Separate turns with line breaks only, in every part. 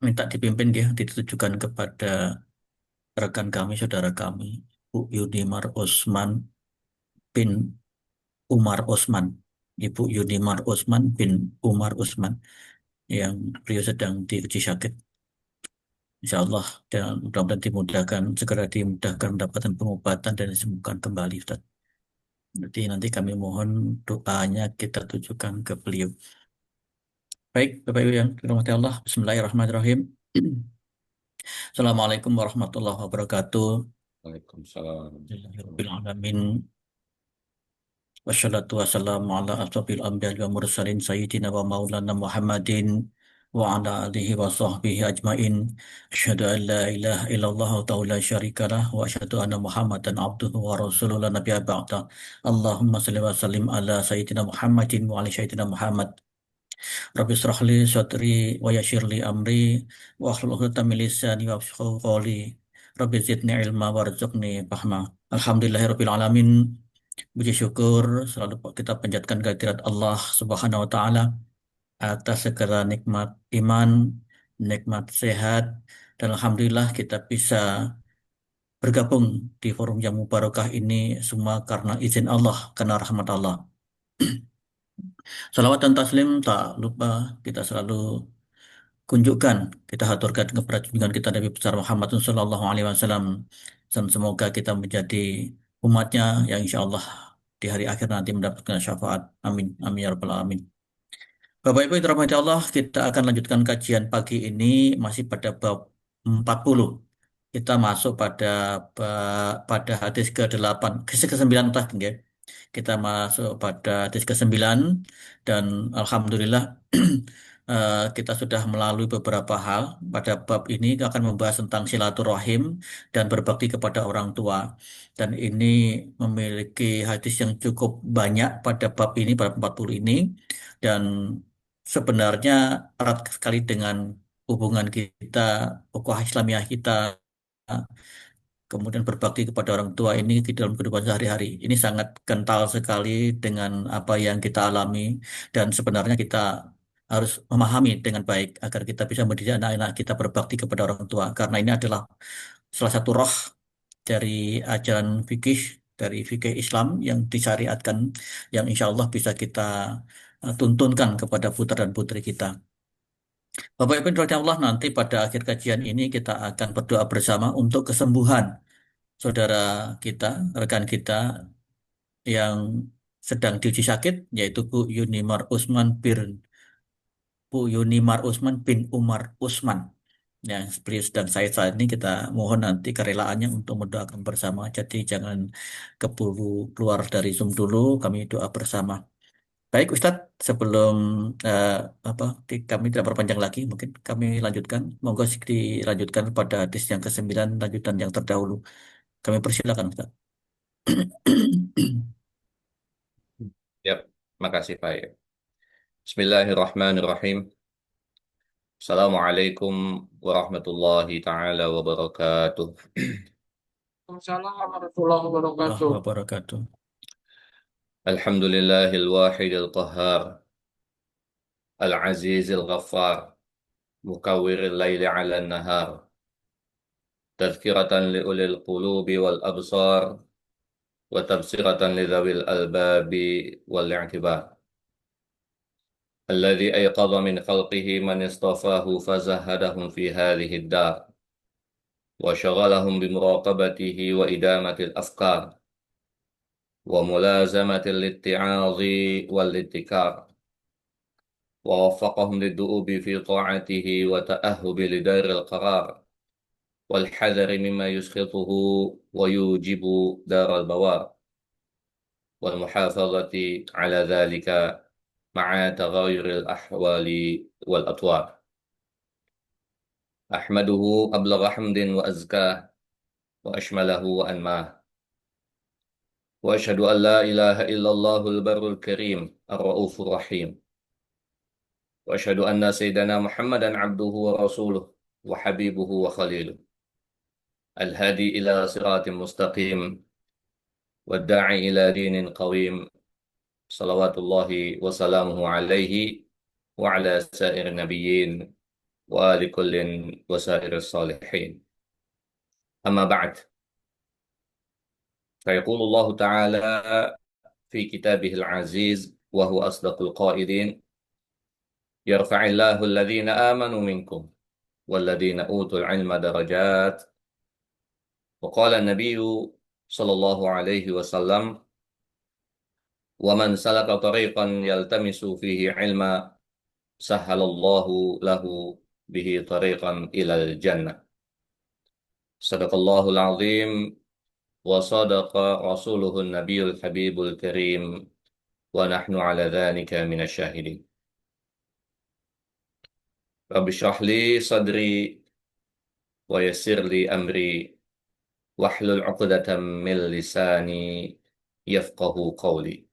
minta dipimpin ya, ditujukan kepada rekan kami, saudara kami, Bu Yunimar Usman bin Umar Usman. Ibu Yunimar Usman bin Umar Usman yang beliau sedang diuji sakit. Insya Allah dan mudah-mudahan dimudahkan, segera dimudahkan mendapatkan pengobatan dan disembuhkan kembali, Ustaz. Jadi nanti kami mohon doanya kita tujukan ke beliau. Baik, Bapak Ibu yang dirahmati Allah, Bismillahirrahmanirrahim. Assalamualaikum warahmatullahi wabarakatuh.
Waalaikumsalam.
Alhamdulillahirrahmanirrahim. Wassalatu wassalamu ala asrofil anbiya wa mursalin sayyidina wa maulana Muhammadin wa ala alihi wa sahbihi ajmain. Asyhadu an la ilaha illallah wa la syarikalah wa asyhadu anna Muhammadan abduhu wa rasuluhu la nabiyya ba'da. Allahumma salli wa sallim ala sayyidina Muhammadin wa ala sayyidina Muhammad. Rabbi israh li sadri wa yassir li amri wa hlul 'uqdatam min lisani yafqahu qawli. Rabbi zidni ilma warzuqni fahma. Alhamdulillahirabbil alamin. Puji syukur selalu kita panjatkan kehadirat Allah Subhanahu wa taala atas segala nikmat iman, nikmat sehat, dan alhamdulillah kita bisa bergabung di forum yang mubarakah ini semua karena izin Allah, karena rahmat Allah. Salawat dan taslim tak lupa kita selalu kunjukkan, kita haturkan kepada junjungan kita Nabi besar Muhammad Sallallahu Alaihi Wasallam, dan semoga kita menjadi umatnya yang insya Allah di hari akhir nanti mendapatkan syafaat. Amin. Amin ya rabbal alamin. Bapak Ibu yang dirahmati Allah, kita akan lanjutkan kajian pagi ini masih pada bab 40. Kita masuk pada hadis ke-8, ke-9 tadi ya. Kita masuk pada hadis ke-9 dan alhamdulillah kita sudah melalui beberapa hal. Pada bab ini kita akan membahas tentang silaturahim dan berbakti kepada orang tua. Dan ini memiliki hadis yang cukup banyak pada bab ini, pada 40 ini. Dan sebenarnya erat sekali dengan hubungan kita, ukhuwah Islamiyah kita, kemudian berbakti kepada orang tua ini di dalam kehidupan sehari-hari. Ini sangat kental sekali dengan apa yang kita alami dan sebenarnya kita harus memahami dengan baik agar kita bisa mendidik anak-anak kita berbakti kepada orang tua. Karena ini adalah salah satu roh dari ajaran fikih, dari fikih Islam yang disyariatkan, yang insya Allah bisa kita tuntunkan kepada putra dan putri kita. Bapak Ibu yang Allah, nanti pada akhir kajian ini kita akan berdoa bersama untuk kesembuhan saudara kita, rekan kita yang sedang diuji sakit, yaitu Bu Yunimar Usman bin Umar Usman. Yang seperti dan saya saat ini kita mohon nanti kerelaannya untuk mendoakan bersama. Jadi jangan keburu keluar dari Zoom dulu, kami doa bersama. Baik Ustadz, sebelum eh, kami tidak berpanjang lagi, mungkin kami lanjutkan. Monggo dilanjutkan pada hadis yang ke-9, lanjutan yang terdahulu. Kami persilakan Ustadz.
Yap, makasih Pak. Bismillahirrahmanirrahim. Assalamualaikum warahmatullahi taala wabarakatuh.
Waalaikumsalam warahmatullahi
Allah
wabarakatuh.
wabarakatuh.
Alhamdulillahil wahidil qahhar, al-azizil ghaffar, mukawwiril laili 'alan nahar, tadhkiratan liulil qulubi wal absar, wa tabsiratan lidzawil albabi wal i'tibar. Alladzi ayqadha min khalqihi man istafahu fazahadahum fi hadhihi ad-dar wa shaghalahum bimuraqabatihi wa idamatil afkar wa mulazamatil itti'adhi wal ittikar wa waffaqahum liddu'ubi fi ta'atihi wa ta'ahhubi lidaril qarar wal hadari mimma yuskhituhu wa yujibu daral bawar wal muhafazati ala dhalika ma'a taghayyuril ahwali wal atwar. Ahmaduhu ablagha hamdin wa azkah wa ashmalahu wa anmah. Wa ashhadu an la ilaha illallahul barrul karim ar-raufur rahim. Wa ashhadu anna sayyidana Muhammadan abduhu wa rasuluh wa habibuhu wa khaliluh. Al-hadi ila siratim mustaqim wa da'i ila dinin qawim. Salawatullahi wa salamuhu alaihi wa ala sair nabiyyin وآل كل وسائر الصالحين. أما بعد، فيقول الله تعالى في كتابه العزيز وهو أصدق القائلين: يرفع الله الذين آمنوا منكم والذين أوتوا العلم درجات. وقال النبي صلى الله عليه وسلم: ومن سلك طريقا يلتمس فيه علما سهل الله له به طريقا إلى الجنة. صدق الله العظيم وصدق رسوله النبي الحبيب الكريم ونحن على ذلك من الشاهدين. رب اشرح لي صدري ويسر لي أمري واحلل عقدة من لساني يفقه قولي.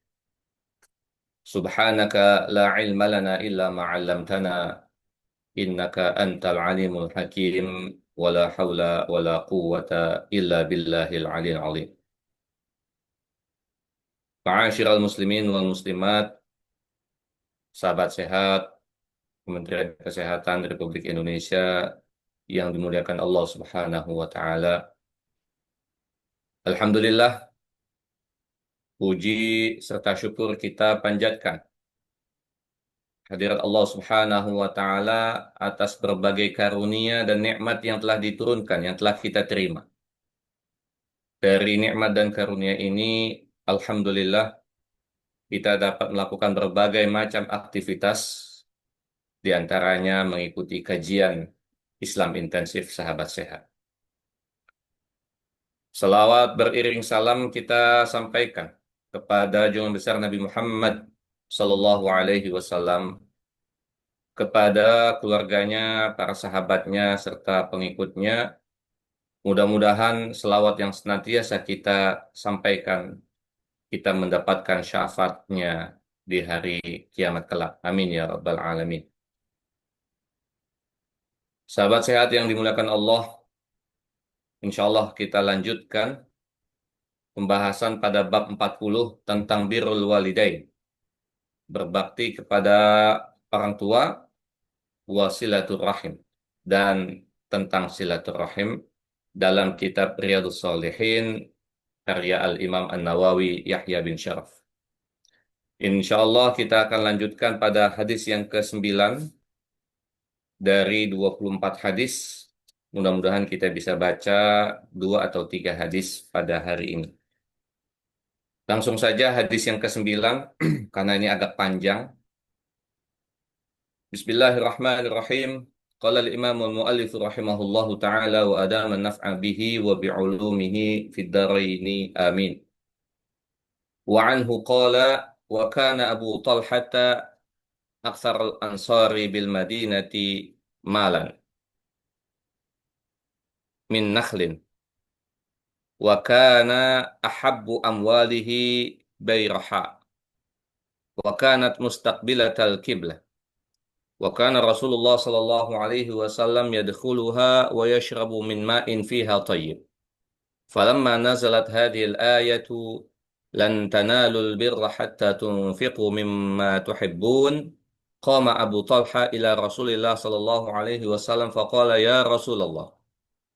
سبحانك لا علم لنا إلا ما علمتنا إنك أنت العليم الحكيم ولا حول ولا قوة إلا بالله العلي العظيم. Ma'asyiral muslimin wal muslimat, sahabat sehat, Kementerian Kesehatan Republik Indonesia yang dimuliakan Allah Subhanahu wa taala. Alhamdulillah, puji serta syukur kita panjatkan hadirat Allah Subhanahu wa taala atas berbagai karunia dan nikmat yang telah diturunkan, yang telah kita terima. Dari nikmat dan karunia ini, alhamdulillah, kita dapat melakukan berbagai macam aktivitas, di antaranya mengikuti kajian Islam intensif sahabat sehat. Salawat beriring salam kita sampaikan kepada junjungan besar Nabi Muhammad Sallallahu Alaihi Wasallam, kepada keluarganya, para sahabatnya, serta pengikutnya. Mudah-mudahan selawat yang senantiasa kita sampaikan, kita mendapatkan syafaatnya di hari kiamat kelak. Amin ya Rabbal Alamin. Sahabat sehat yang dimuliakan Allah, insya Allah kita lanjutkan pembahasan pada bab 40 tentang birrul walidain, berbakti kepada orang tua, wasilaturrahim, dan tentang silaturrahim dalam kitab Riyadhus Shalihin karya Al-Imam An-Nawawi Yahya bin Syaraf. Insya Allah kita akan lanjutkan pada hadis yang ke-9 dari 24 hadis. Mudah-mudahan kita bisa baca 2 atau 3 hadis pada hari ini. Langsung saja hadis yang ke-9 karena ini agak panjang. Bismillahirrahmanirrahim. Qala al-Imam al-Mu'allif rahimahullahu ta'ala wa adama an-naf'a bihi wa bi'ulumihi fid dharaini amin. Wa anhu qala wa kana Abu Talhata aktsar al-ansari bil Madinati malan min nakhlin wa kana ahabbu amwalihi bayraha wa kanat mustaqbilatal qiblah wa kana Rasulullah sallallahu alaihi wasallam yadkhuluha wa yashrabu min ma'in fiha tayyib. Falamma nazalat hadhihi al-ayatu lan tanalul birra hatta tunfiqu mimma tuhibbun qama Abu Talha ila Rasulillah sallallahu alaihi wasallam faqala ya Rasulullah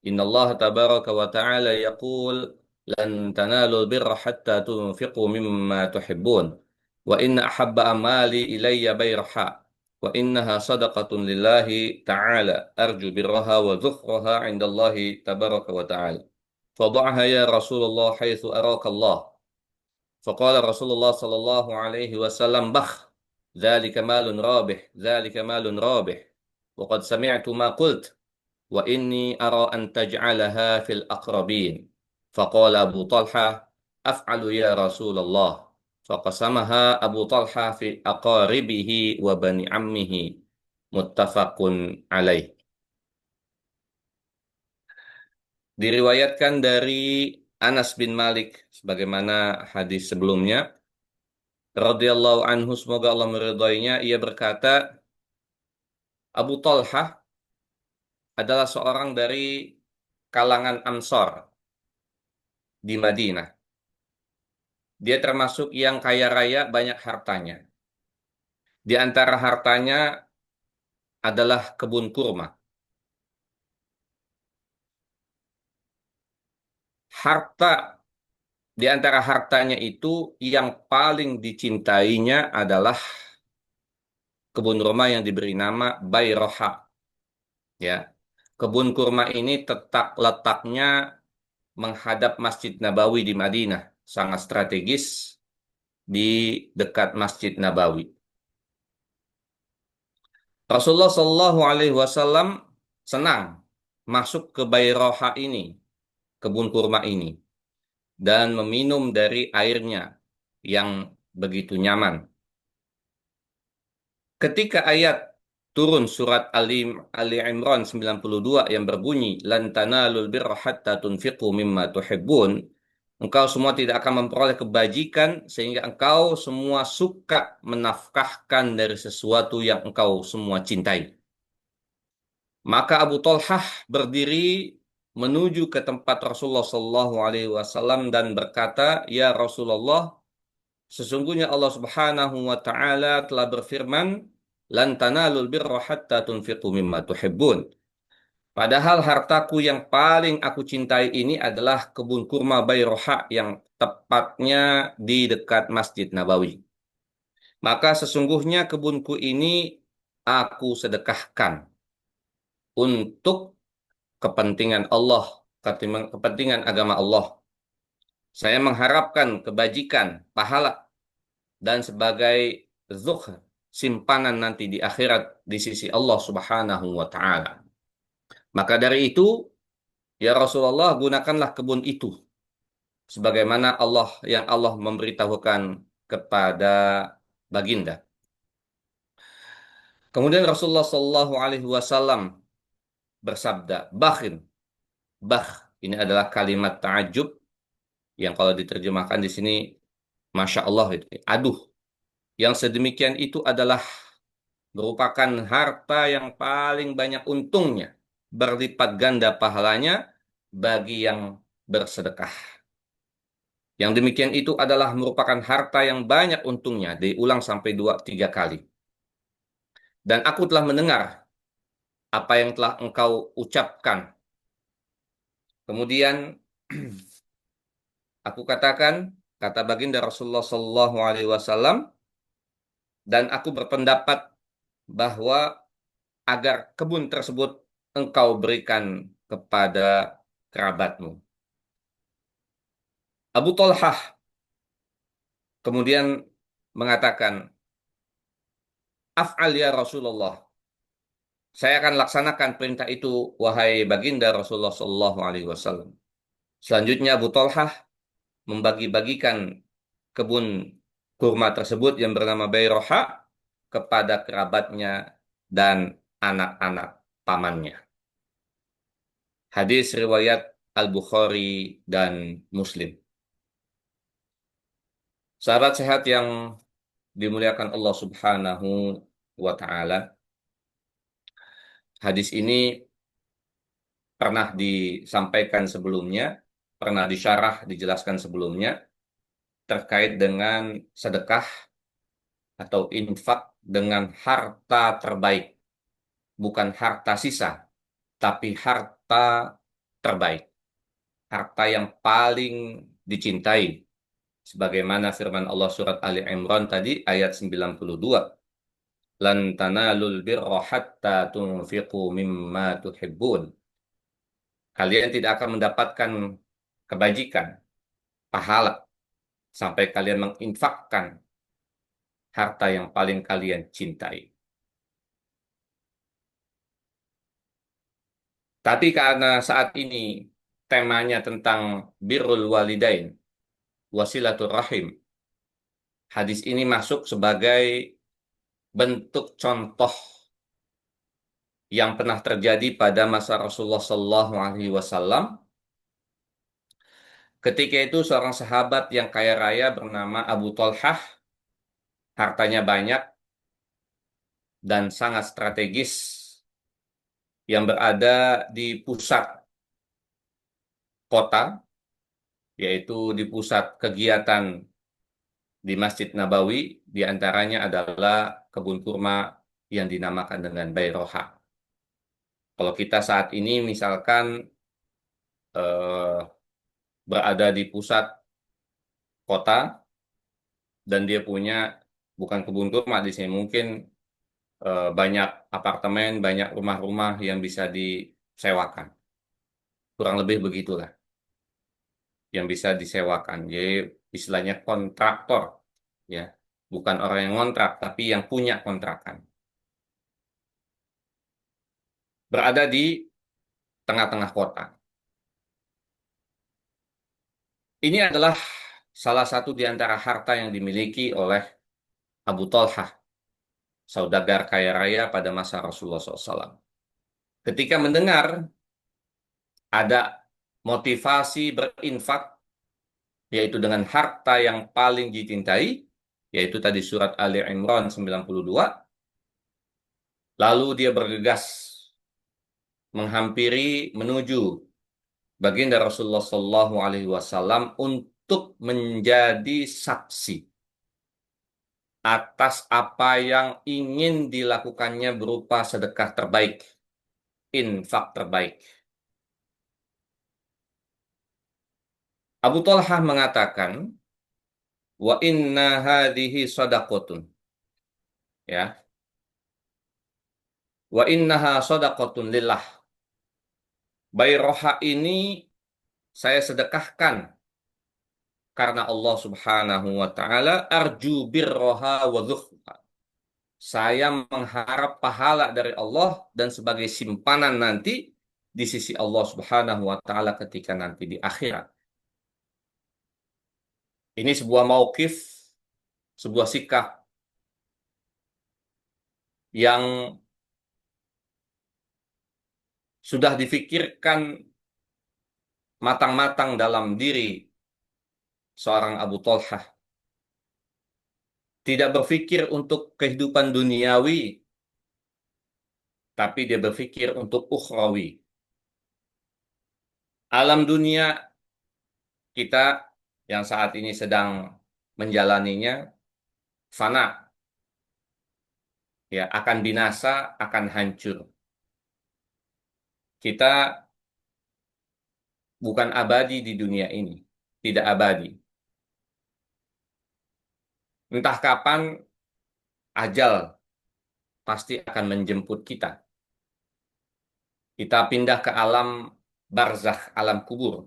inna Allah tabaraka wa ta'ala yaqul lan tanalul birra hatta tunfiqu mimma tuhibbun wa inna ahabba amali ilayya bayraha wa innaha sadaqatun lillahi ta'ala arju birraha wa dhukhraha 'inda Allah tabaraka wa ta'ala fadha'ha ya Rasulullah haitsu araka Allah. Faqala Rasulullah sallallahu alaihi wasallam bakh dzalika malun rabih dzalika malun rabih wa qad sami'tu ma qult wa inni ara an taj'alaha fil aqrabin. Faqala Abu Talha af'alu ya Rasulullah. Faqasamaha Abu Talha fi aqaribihi wa bani ammihi. Muttafaqun alaih. Diriwayatkan dari Anas bin Malik sebagaimana hadis sebelumnya, radhiyallahu anhu, semoga Allah meridhoinya, ia berkata, Abu Talha adalah seorang dari kalangan Ansor di Madinah. Dia termasuk yang kaya raya, banyak hartanya. Di antara hartanya adalah kebun kurma. Harta di antara hartanya itu yang paling dicintainya adalah kebun kurma yang diberi nama Bayroha. Ya, kebun kurma ini letaknya menghadap Masjid Nabawi di Madinah, sangat strategis di dekat Masjid Nabawi. Rasulullah Shallallahu Alaihi Wasallam senang masuk ke Bayroha ini, kebun kurma ini, dan meminum dari airnya yang begitu nyaman. Ketika ayat turun surat Ali Imran 92 yang berbunyi lan tanalul birra hatta tunfiqu mimma tuhibbun, engkau semua tidak akan memperoleh kebajikan sehingga engkau semua suka menafkahkan dari sesuatu yang engkau semua cintai. Maka Abu Talhah berdiri menuju ke tempat Rasulullah Shallallahu Alaihi Wasallam dan berkata, "Ya Rasulullah, sesungguhnya Allah Subhanahu wa taala telah berfirman, "Lan tanalul birra hatta tunfiqu mimma tuhibbun." Padahal hartaku yang paling aku cintai ini adalah kebun kurma Bayroha yang tepatnya di dekat Masjid Nabawi. Maka sesungguhnya kebunku ini aku sedekahkan untuk kepentingan Allah, kepentingan agama Allah. Saya mengharapkan kebajikan, pahala, dan sebagai zukhr, simpanan nanti di akhirat di sisi Allah Subhanahu wa taala. Maka dari itu, ya Rasulullah, gunakanlah kebun itu sebagaimana Allah memberitahukan kepada baginda. Kemudian Rasulullah Shallallahu alaihi wasallam bersabda, "Bakhin." Bah, ini adalah kalimat ta'ajub yang kalau diterjemahkan di sini Masya Allah itu. Aduh, yang sedemikian itu adalah merupakan harta yang paling banyak untungnya, berlipat ganda pahalanya bagi yang bersedekah. Yang demikian itu adalah merupakan harta yang banyak untungnya, diulang sampai 2-3 kali. Dan aku telah mendengar apa yang telah engkau ucapkan. Kemudian aku katakan, kata baginda Rasulullah Sallallahu Alaihi Wasallam, dan aku berpendapat bahwa agar kebun tersebut engkau berikan kepada kerabatmu. Abu Talhah kemudian mengatakan, Af'al ya Rasulullah. Saya akan laksanakan perintah itu, wahai baginda Rasulullah Sallallahu Alaihi Wasallam. Selanjutnya Abu Talhah membagi-bagikan kebun kurma tersebut yang bernama Bayroha kepada kerabatnya dan anak-anak pamannya. Hadis riwayat Al-Bukhari dan Muslim. Sahabat sehat yang dimuliakan Allah Subhanahu wa taala. Hadis ini pernah disampaikan sebelumnya, pernah disyarah, dijelaskan sebelumnya terkait dengan sedekah atau infak dengan harta terbaik, bukan harta sisa, tapi harta terbaik, harta yang paling dicintai. Sebagaimana firman Allah surat Ali Imran tadi ayat 92. Lan tanalul birra hatta tunfiqu mimma tuhibbun. Kalian tidak akan mendapatkan kebajikan, pahala, sampai kalian menginfakkan harta yang paling kalian cintai. Tapi karena saat ini temanya tentang birrul walidain, wasilatul rahim, hadis ini masuk sebagai bentuk contoh yang pernah terjadi pada masa Rasulullah Sallallahu Alaihi Wasallam. Ketika itu seorang sahabat yang kaya raya bernama Abu Talhah, hartanya banyak dan sangat strategis, yang berada di pusat kota, yaitu di pusat kegiatan di Masjid Nabawi, di antaranya adalah kebun kurma yang dinamakan dengan Bairoha. Kalau kita saat ini misalkan eh, berada di pusat kota dan dia punya bukan kebun kurma di sini, mungkin banyak apartemen, banyak rumah-rumah yang bisa disewakan. Kurang lebih begitulah yang bisa disewakan. Jadi istilahnya kontraktor, ya, bukan orang yang ngontrak, tapi yang punya kontrakan. Berada di tengah-tengah kota. Ini adalah salah satu di antara harta yang dimiliki oleh Abu Talhah, saudagar kaya raya pada masa Rasulullah SAW. Ketika mendengar ada motivasi berinfak, yaitu dengan harta yang paling dicintai, yaitu tadi surat Ali Imran 92, lalu dia bergegas menghampiri menuju baginda Rasulullah Shallallahu Alaihi Wasallam untuk menjadi saksi atas apa yang ingin dilakukannya berupa sedekah terbaik, infak terbaik. Abu Talhah mengatakan, wa inna hadhihi sadaqatun, ya, wa innaha sadaqatun lillah. Bairoha ini saya sedekahkan karena Allah Subhanahu wa taala, arju birroha wa dhukhra. Saya mengharap pahala dari Allah dan sebagai simpanan nanti di sisi Allah Subhanahu wa taala ketika nanti di akhirat. Ini sebuah mauqif, sebuah sikap yang sudah difikirkan matang-matang dalam diri seorang Abu Talhah. Tidak berpikir untuk kehidupan duniawi, tapi dia berpikir untuk ukhrawi. Alam dunia kita yang saat ini sedang menjalaninya fana, ya, akan binasa, akan hancur. Kita bukan abadi di dunia ini, tidak abadi. Entah kapan ajal pasti akan menjemput kita. Kita pindah ke alam barzakh, alam kubur,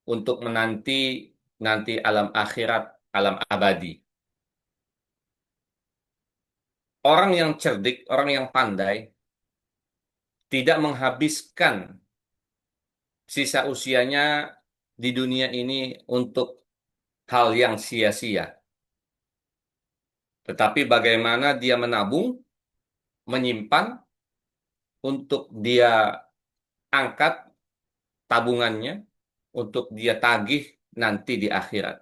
untuk menanti nanti alam akhirat, alam abadi. Orang yang cerdik, orang yang pandai, tidak menghabiskan sisa usianya di dunia ini untuk hal yang sia-sia. Tetapi bagaimana dia menabung, menyimpan, untuk dia angkat tabungannya, untuk dia tagih nanti di akhirat.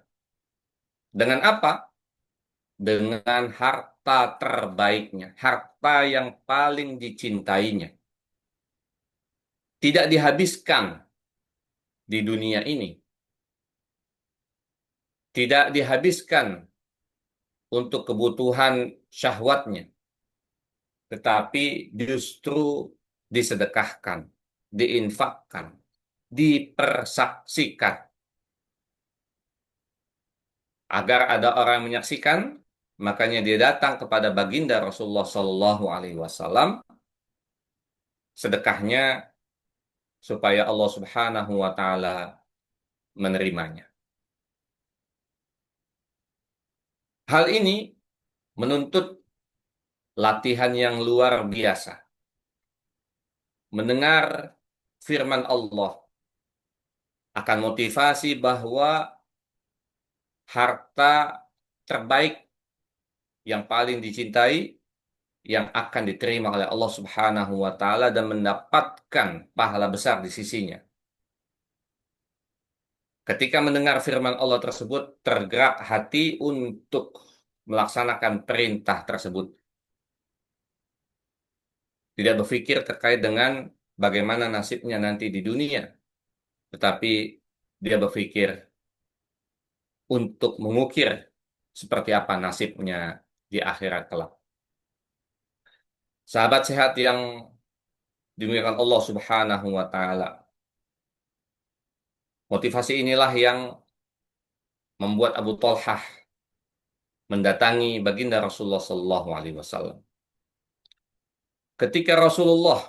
Dengan apa? Dengan harta terbaiknya, harta yang paling dicintainya. Tidak dihabiskan di dunia ini. Tidak dihabiskan untuk kebutuhan syahwatnya, tetapi justru disedekahkan, diinfakkan, dipersaksikan. Agar ada orang menyaksikan, makanya dia datang kepada baginda Rasulullah Sallallahu Alaihi Wasallam, sedekahnya supaya Allah Subhanahu Wa Taala menerimanya. Hal ini menuntut latihan yang luar biasa. Mendengar firman Allah akan motivasi bahwa harta terbaik yang paling dicintai yang akan diterima oleh Allah Subhanahu wa taala dan mendapatkan pahala besar di sisinya. Ketika mendengar firman Allah tersebut, tergerak hati untuk melaksanakan perintah tersebut. Tidak berpikir terkait dengan bagaimana nasibnya nanti di dunia, tetapi dia berpikir untuk mengukir seperti apa nasibnya di akhirat kelak. Sahabat sehat yang dimuliakan Allah Subhanahu wa taala. Motivasi inilah yang membuat Abu Talhah mendatangi baginda Rasulullah Sallallahu Alaihi Wasallam. Ketika Rasulullah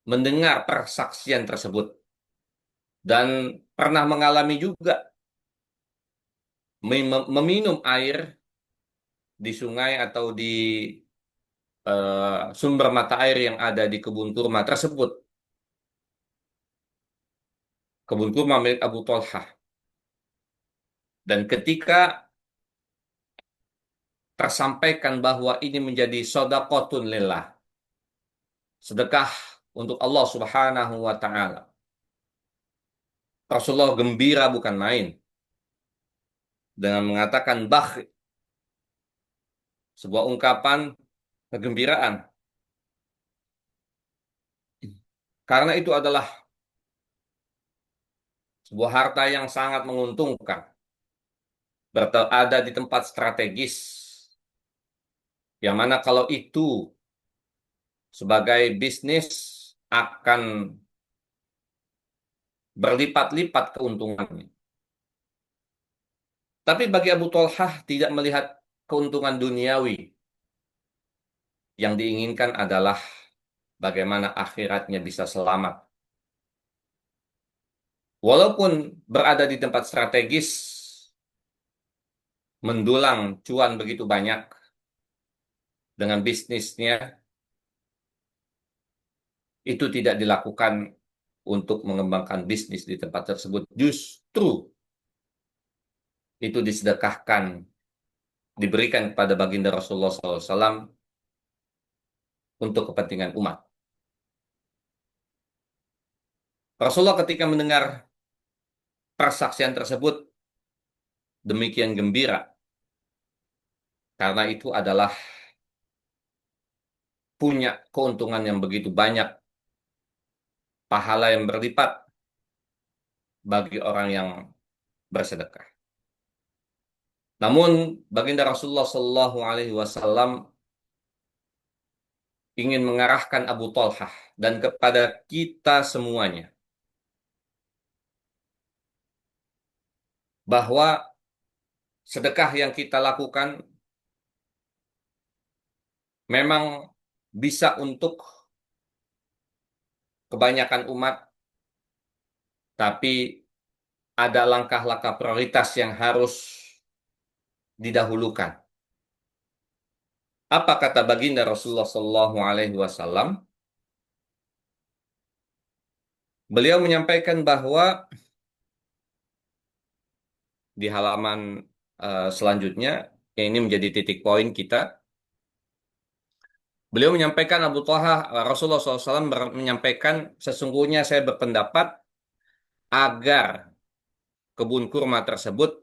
mendengar persaksian tersebut dan pernah mengalami juga meminum air di sungai atau di sumber mata air yang ada di kebun kurma tersebut, kebun kurma milik Abu Talhah. Dan ketika tersampaikan bahwa ini menjadi sodaqotun lillah, sedekah untuk Allah Subhanahu wa taala, Rasulullah gembira bukan main dengan mengatakan sebuah ungkapan kegembiraan, karena itu adalah sebuah harta yang sangat menguntungkan, berada di tempat strategis, yang mana kalau itu sebagai bisnis akan berlipat-lipat keuntungannya. Tapi bagi Abu Talhah tidak melihat keuntungan duniawi. Yang diinginkan adalah bagaimana akhiratnya bisa selamat. Walaupun berada di tempat strategis, mendulang cuan begitu banyak dengan bisnisnya, itu tidak dilakukan untuk mengembangkan bisnis di tempat tersebut. Justru itu disedekahkan, diberikan kepada baginda Rasulullah SAW untuk kepentingan umat. Rasulullah ketika mendengar persaksian tersebut demikian gembira, karena itu adalah punya keuntungan yang begitu banyak, pahala yang berlipat bagi orang yang bersedekah. Namun baginda Rasulullah Shallallahu Alaihi Wasallam ingin mengarahkan Abu Talhah dan kepada kita semuanya bahwa sedekah yang kita lakukan memang bisa untuk kebanyakan umat, tapi ada langkah-langkah prioritas yang harus didahulukan. Apa kata baginda Rasulullah Shallallahu Alaihi Wasallam? Beliau menyampaikan bahwa di halaman selanjutnya, yang ini menjadi titik poin kita, beliau menyampaikan Abu Talhah, Rasulullah SAW menyampaikan, sesungguhnya saya berpendapat agar kebun kurma tersebut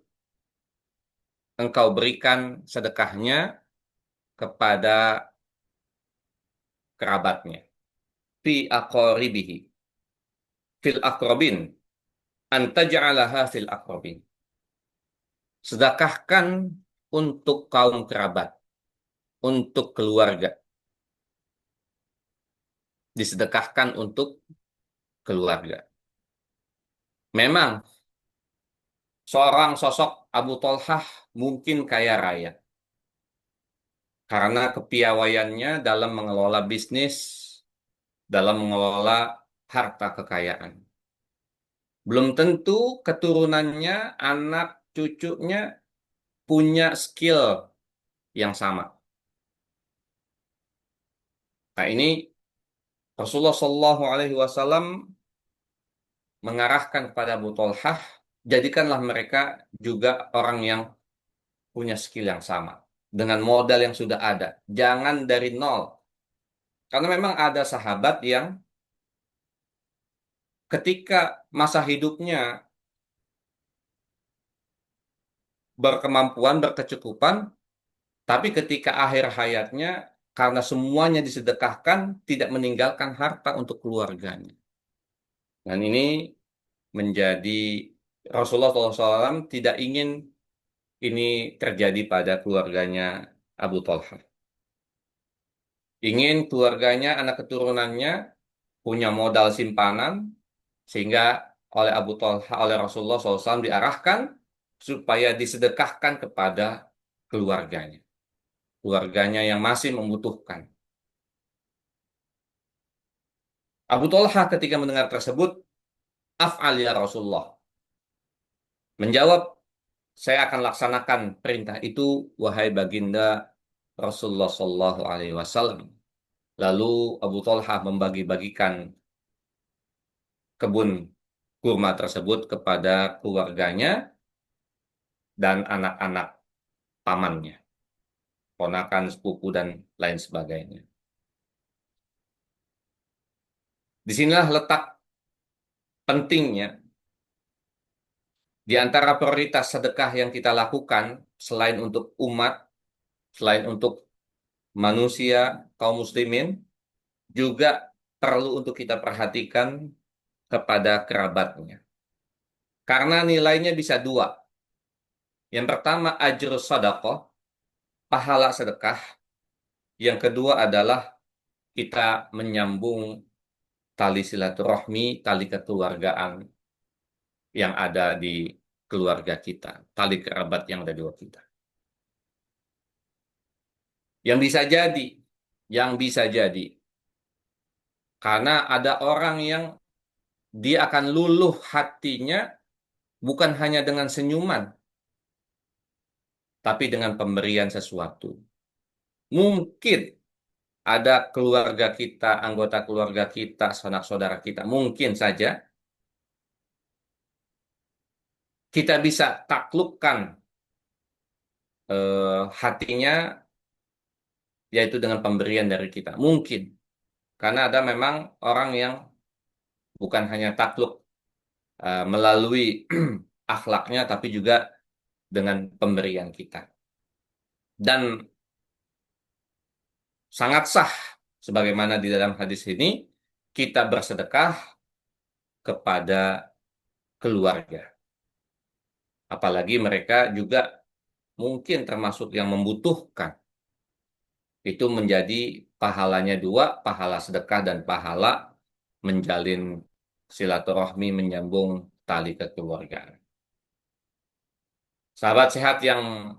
engkau berikan sedekahnya kepada kerabatnya. Fi aqaribihi. Fil aqrabin. Anta ja'alaha fil aqrabin. Sedekahkan untuk kaum kerabat, untuk keluarga. Disedekahkan untuk keluarga. Memang seorang sosok Abu Talhah mungkin kaya raya karena kepiawaiannya dalam mengelola bisnis, dalam mengelola harta kekayaan. Belum tentu keturunannya, anak cucunya punya skill yang sama. Nah, ini Rasulullah Shallallahu Alaihi Wasallam mengarahkan kepada Abu Talhah, jadikanlah mereka juga orang yang punya skill yang sama dengan modal yang sudah ada. Jangan dari nol. Karena memang ada sahabat yang ketika masa hidupnya berkemampuan, berkecukupan, tapi ketika akhir hayatnya karena semuanya disedekahkan, tidak meninggalkan harta untuk keluarganya. Dan ini menjadi Rasulullah SAW tidak ingin ini terjadi pada keluarganya Abu Talha. ingin keluarganya, anak keturunannya punya modal simpanan, sehingga oleh Abu Talha, oleh Rasulullah SAW diarahkan supaya disedekahkan kepada keluarganya. Keluarganya yang masih membutuhkan. Abu Talha ketika mendengar tersebut, af'al ya Rasulullah. Menjawab, saya akan laksanakan perintah itu, wahai baginda Rasulullah Sallallahu Alaihi Wasallam. Lalu Abu Talha membagi-bagikan kebun kurma tersebut kepada keluarganya dan anak-anak pamannya, ponakan, sepupu, dan lain sebagainya. Disinilah letak pentingnya di antara prioritas sedekah yang kita lakukan, selain untuk umat, selain untuk manusia, kaum muslimin, juga perlu untuk kita perhatikan kepada kerabatnya. Karena nilainya bisa dua. Yang pertama, ajrus sadaqah, pahala sedekah. Yang kedua adalah kita menyambung tali silaturahmi, tali kekeluargaan yang ada di keluarga kita, tali kerabat yang ada di luar kita. Yang bisa jadi, yang bisa jadi, karena ada orang yang dia akan luluh hatinya bukan hanya dengan senyuman, tapi dengan pemberian sesuatu. Mungkin ada keluarga kita, anggota keluarga kita, sanak saudara kita, mungkin saja kita bisa taklukkan hatinya, yaitu dengan pemberian dari kita. Mungkin. Karena ada memang orang yang bukan hanya takluk melalui akhlaknya, tapi juga dengan pemberian kita. Dan sangat sah, sebagaimana di dalam hadis ini, kita bersedekah kepada keluarga. Apalagi mereka juga mungkin termasuk yang membutuhkan. Itu menjadi pahalanya dua, pahala sedekah dan pahala menjalin silaturahmi, menyambung tali kekeluargaan. Sahabat sehat yang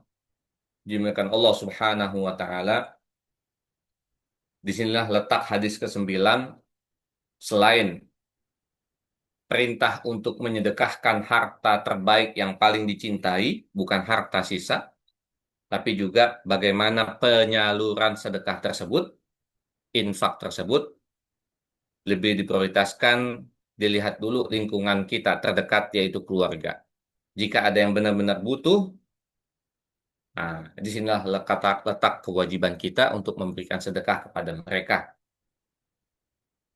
dimuliakan Allah Subhanahu wa taala, disinilah letak hadis ke-9. Selain perintah untuk menyedekahkan harta terbaik yang paling dicintai, bukan harta sisa, tapi juga bagaimana penyaluran sedekah tersebut, infak tersebut, lebih diprioritaskan, dilihat dulu lingkungan kita terdekat, yaitu keluarga. Jika ada yang benar-benar butuh, nah, disinilah letak kewajiban kita untuk memberikan sedekah kepada mereka.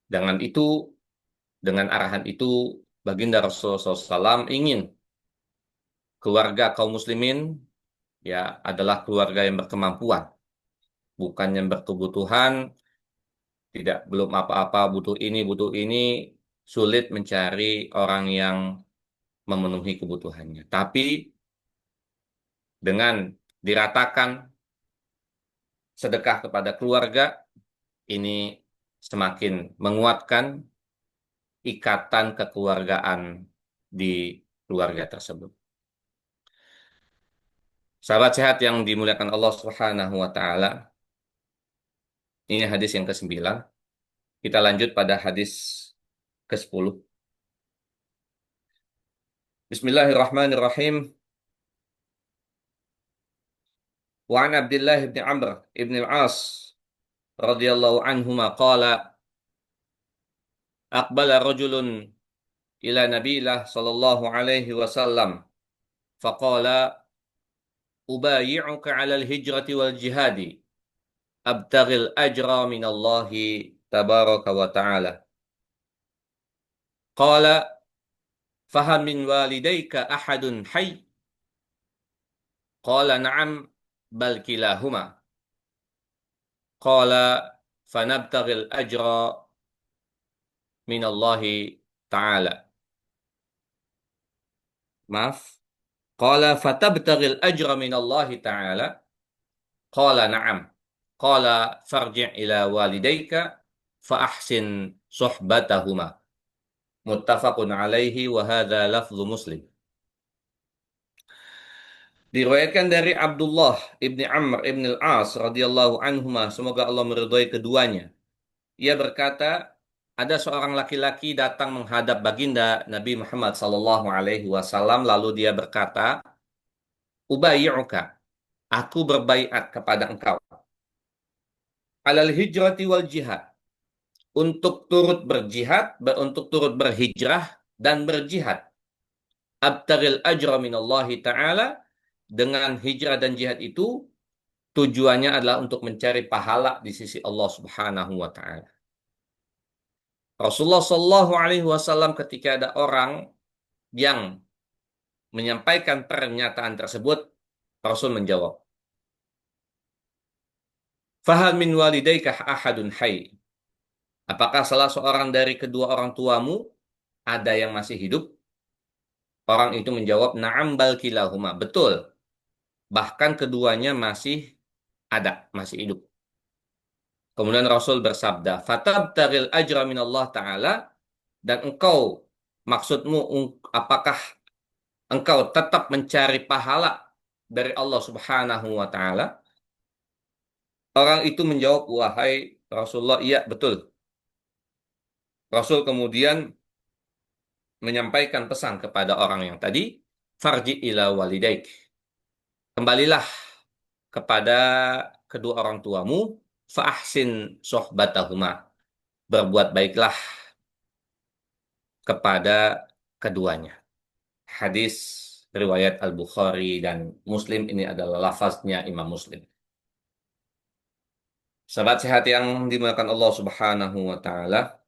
Dengan itu, dengan arahan itu, baginda Rasulullah SAW ingin keluarga kaum muslimin ya adalah keluarga yang berkemampuan, bukan yang berkebutuhan, tidak belum apa-apa, butuh ini, sulit mencari orang yang memenuhi kebutuhannya. Tapi dengan diratakan sedekah kepada keluarga, ini semakin menguatkan ikatan kekeluargaan di keluarga tersebut. Sahabat sehat yang dimuliakan Allah Subhanahu wa taala, ini hadis yang ke-9. Kita lanjut pada hadis ke-10. Bismillahirrahmanirrahim. Wa an Abdullah bin Amr ibn al-As radhiyallahu anhuma qala aqbala rajulun ila nabilah sallallahu alaihi wasallam faqala ubayi'uka 'ala al-hijrati wal jihadi abtaghil ajra min Allah tabaraka wa ta'ala. Qala faham min walidayka ahadun hayy? Qala na'am bal kilahuma. Qala fanabtaghil ajra min Allah ta'ala. Maaf. Qala fatabtaghil ajra min Allah ta'ala. Qala na'am qala farji' ila walidayka fa ahsin suhbatahuma. Muttafaqun alaihi wa hadza lafzu Muslim. Diriwayatkan dari Abdullah ibni Amr ibn al-As radhiyallahu anhuma, semoga Allah meridhai keduanya. Ia berkata, ada seorang laki-laki datang menghadap baginda Nabi Muhammad sallallahu alaihi wasallam, lalu dia berkata, "Ubayyi'uka, aku berbaiat kepada engkau, alal hijrati wal jihad, untuk turut berjihad, untuk turut berhijrah dan berjihad. Abtagil ajra minallahi ta'ala, dengan hijrah dan jihad itu tujuannya adalah untuk mencari pahala di sisi Allah Subhanahu wa taala." Rasulullah Shallallahu alaihi wasallam, ketika ada orang yang menyampaikan pernyataan tersebut, Rasul menjawab, "Fahal min walidayka ahadun hayy?" Apakah salah seorang dari kedua orang tuamu ada yang masih hidup? Orang itu menjawab, "Na'am bal kilahuma." Betul. Bahkan keduanya masih ada, masih hidup. Kemudian Rasul bersabda, "Fatabtagil ajra minallah ta'ala." Dan engkau, maksudmu, apakah engkau tetap mencari pahala dari Allah Subhanahu wa taala? Orang itu menjawab, "Wahai Rasulullah, iya betul." Rasul kemudian menyampaikan pesan kepada orang yang tadi, "Farji ila walidaik." Kembalilah kepada kedua orang tuamu, fa ahsin sohbatahuma. Berbuat baiklah kepada keduanya. Hadis riwayat Al-Bukhari dan Muslim, ini adalah lafaznya Imam Muslim. Sahabat sehat yang dimuliakan Allah Subhanahu wa taala,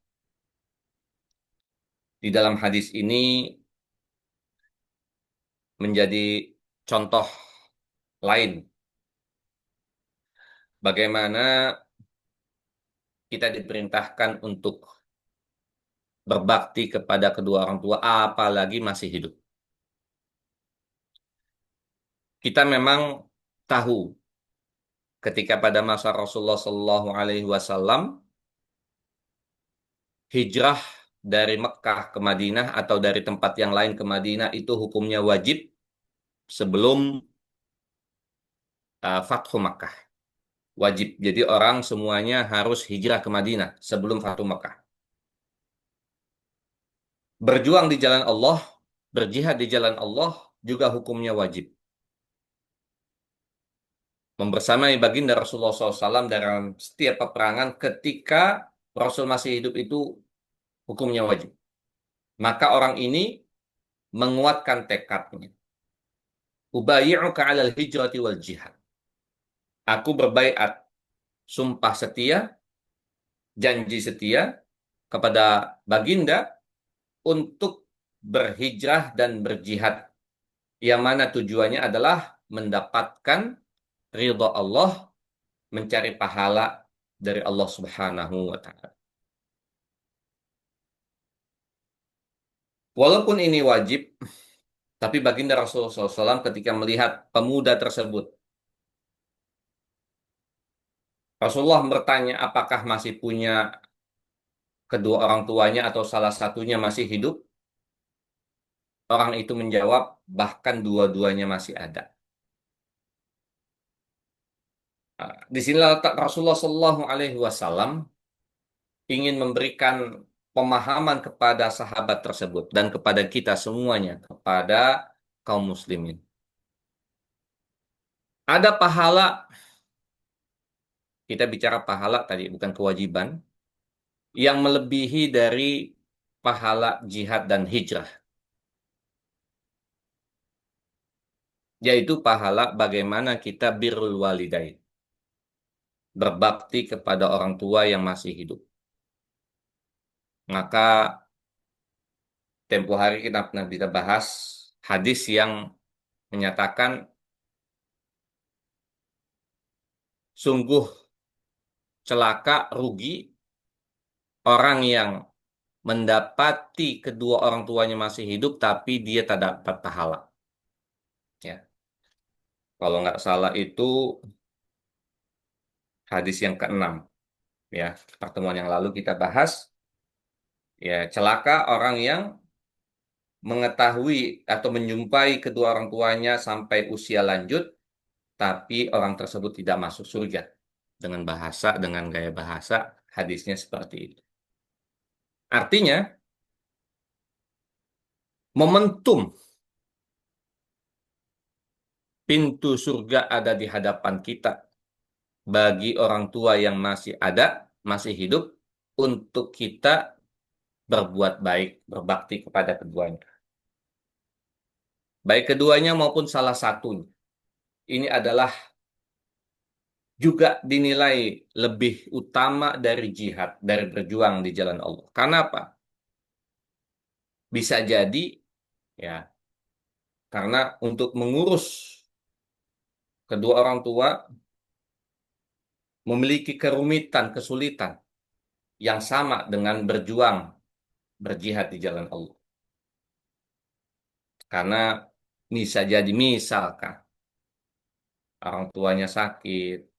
di dalam hadis ini menjadi contoh lain bagaimana kita diperintahkan untuk berbakti kepada kedua orang tua apalagi masih hidup. Kita memang tahu ketika pada masa Rasulullah Shallallahu alaihi wasallam hijrah dari Mekkah ke Madinah atau dari tempat yang lain ke Madinah itu hukumnya wajib sebelum Fathu Makkah. Wajib. Jadi orang semuanya harus hijrah ke Madinah sebelum Fathu Makkah. Berjuang di jalan Allah, berjihad di jalan Allah juga hukumnya wajib. Membersamai baginda Rasulullah SAW dalam setiap peperangan ketika Rasul masih hidup itu hukumnya wajib. Maka orang ini menguatkan tekadnya. Ubayyi'uka 'alal hijrati wal jihad. Aku berbaiat, sumpah setia, janji setia kepada baginda untuk berhijrah dan berjihad, yang mana tujuannya adalah mendapatkan ridha Allah, mencari pahala dari Allah Subhanahu wa taala. Walaupun ini wajib, tapi baginda Rasulullah SAW ketika melihat pemuda tersebut, Rasulullah bertanya apakah masih punya kedua orang tuanya atau salah satunya masih hidup. Orang itu menjawab, bahkan dua-duanya masih ada. Di sini Rasulullah Shallallahu Alaihi Wasallam ingin memberikan pemahaman kepada sahabat tersebut dan kepada kita semuanya, kepada kaum muslimin. Ada pahala, kita bicara pahala tadi, bukan kewajiban, yang melebihi dari pahala jihad dan hijrah. Yaitu pahala bagaimana kita birrul walidain. Berbakti kepada orang tua yang masih hidup. Maka tempo hari kita pernah kita bahas hadis yang menyatakan sungguh celaka, rugi orang yang mendapati kedua orang tuanya masih hidup tapi dia tak dapat pahala. Ya. Kalau nggak salah itu hadis yang keenam. Ya, pertemuan yang lalu kita bahas ya celaka orang yang mengetahui atau menjumpai kedua orang tuanya sampai usia lanjut, tapi orang tersebut tidak masuk surga. Dengan gaya bahasa, hadisnya seperti itu. Artinya, momentum pintu surga ada di hadapan kita bagi orang tua yang masih ada, masih hidup, untuk kita berbuat baik, berbakti kepada keduanya. Baik keduanya maupun salah satunya. Ini adalah juga dinilai lebih utama dari jihad, dari berjuang di jalan Allah. Karena apa? Bisa jadi, ya, karena untuk mengurus kedua orang tua memiliki kerumitan, kesulitan yang sama dengan berjuang, berjihad di jalan Allah. Karena bisa jadi misalkan orang tuanya sakit,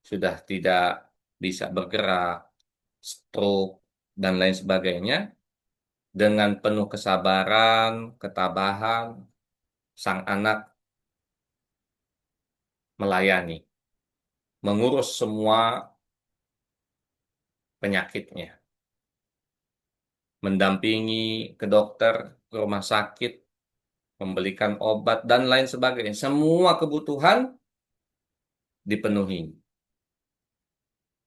sudah tidak bisa bergerak, stroke, dan lain sebagainya, dengan penuh kesabaran, ketabahan, sang anak melayani, mengurus semua penyakitnya, mendampingi ke dokter, ke rumah sakit, membelikan obat, dan lain sebagainya. Semua kebutuhan dipenuhi.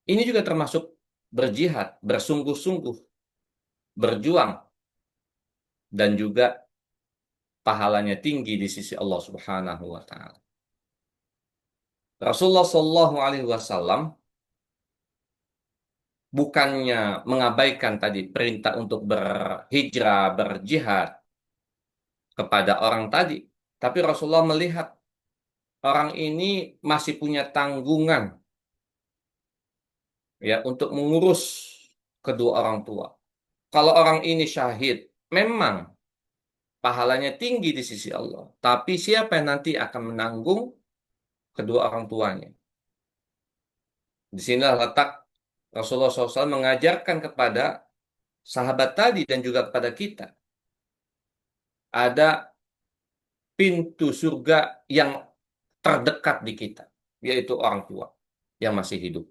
Ini juga termasuk berjihad, bersungguh-sungguh, berjuang, dan juga pahalanya tinggi di sisi Allah Subhanahu wa Ta'ala. Rasulullah Shallallahu Alaihi Wasallam bukannya mengabaikan tadi perintah untuk berhijrah, berjihad kepada orang tadi, tapi Rasulullah melihat orang ini masih punya tanggungan ya untuk mengurus kedua orang tua. Kalau orang ini syahid, memang pahalanya tinggi di sisi Allah. Tapi siapa yang nanti akan menanggung kedua orang tuanya? Di sinilah letak Rasulullah SAW mengajarkan kepada sahabat tadi dan juga kepada kita. Ada pintu surga yang terdekat di kita, yaitu orang tua yang masih hidup.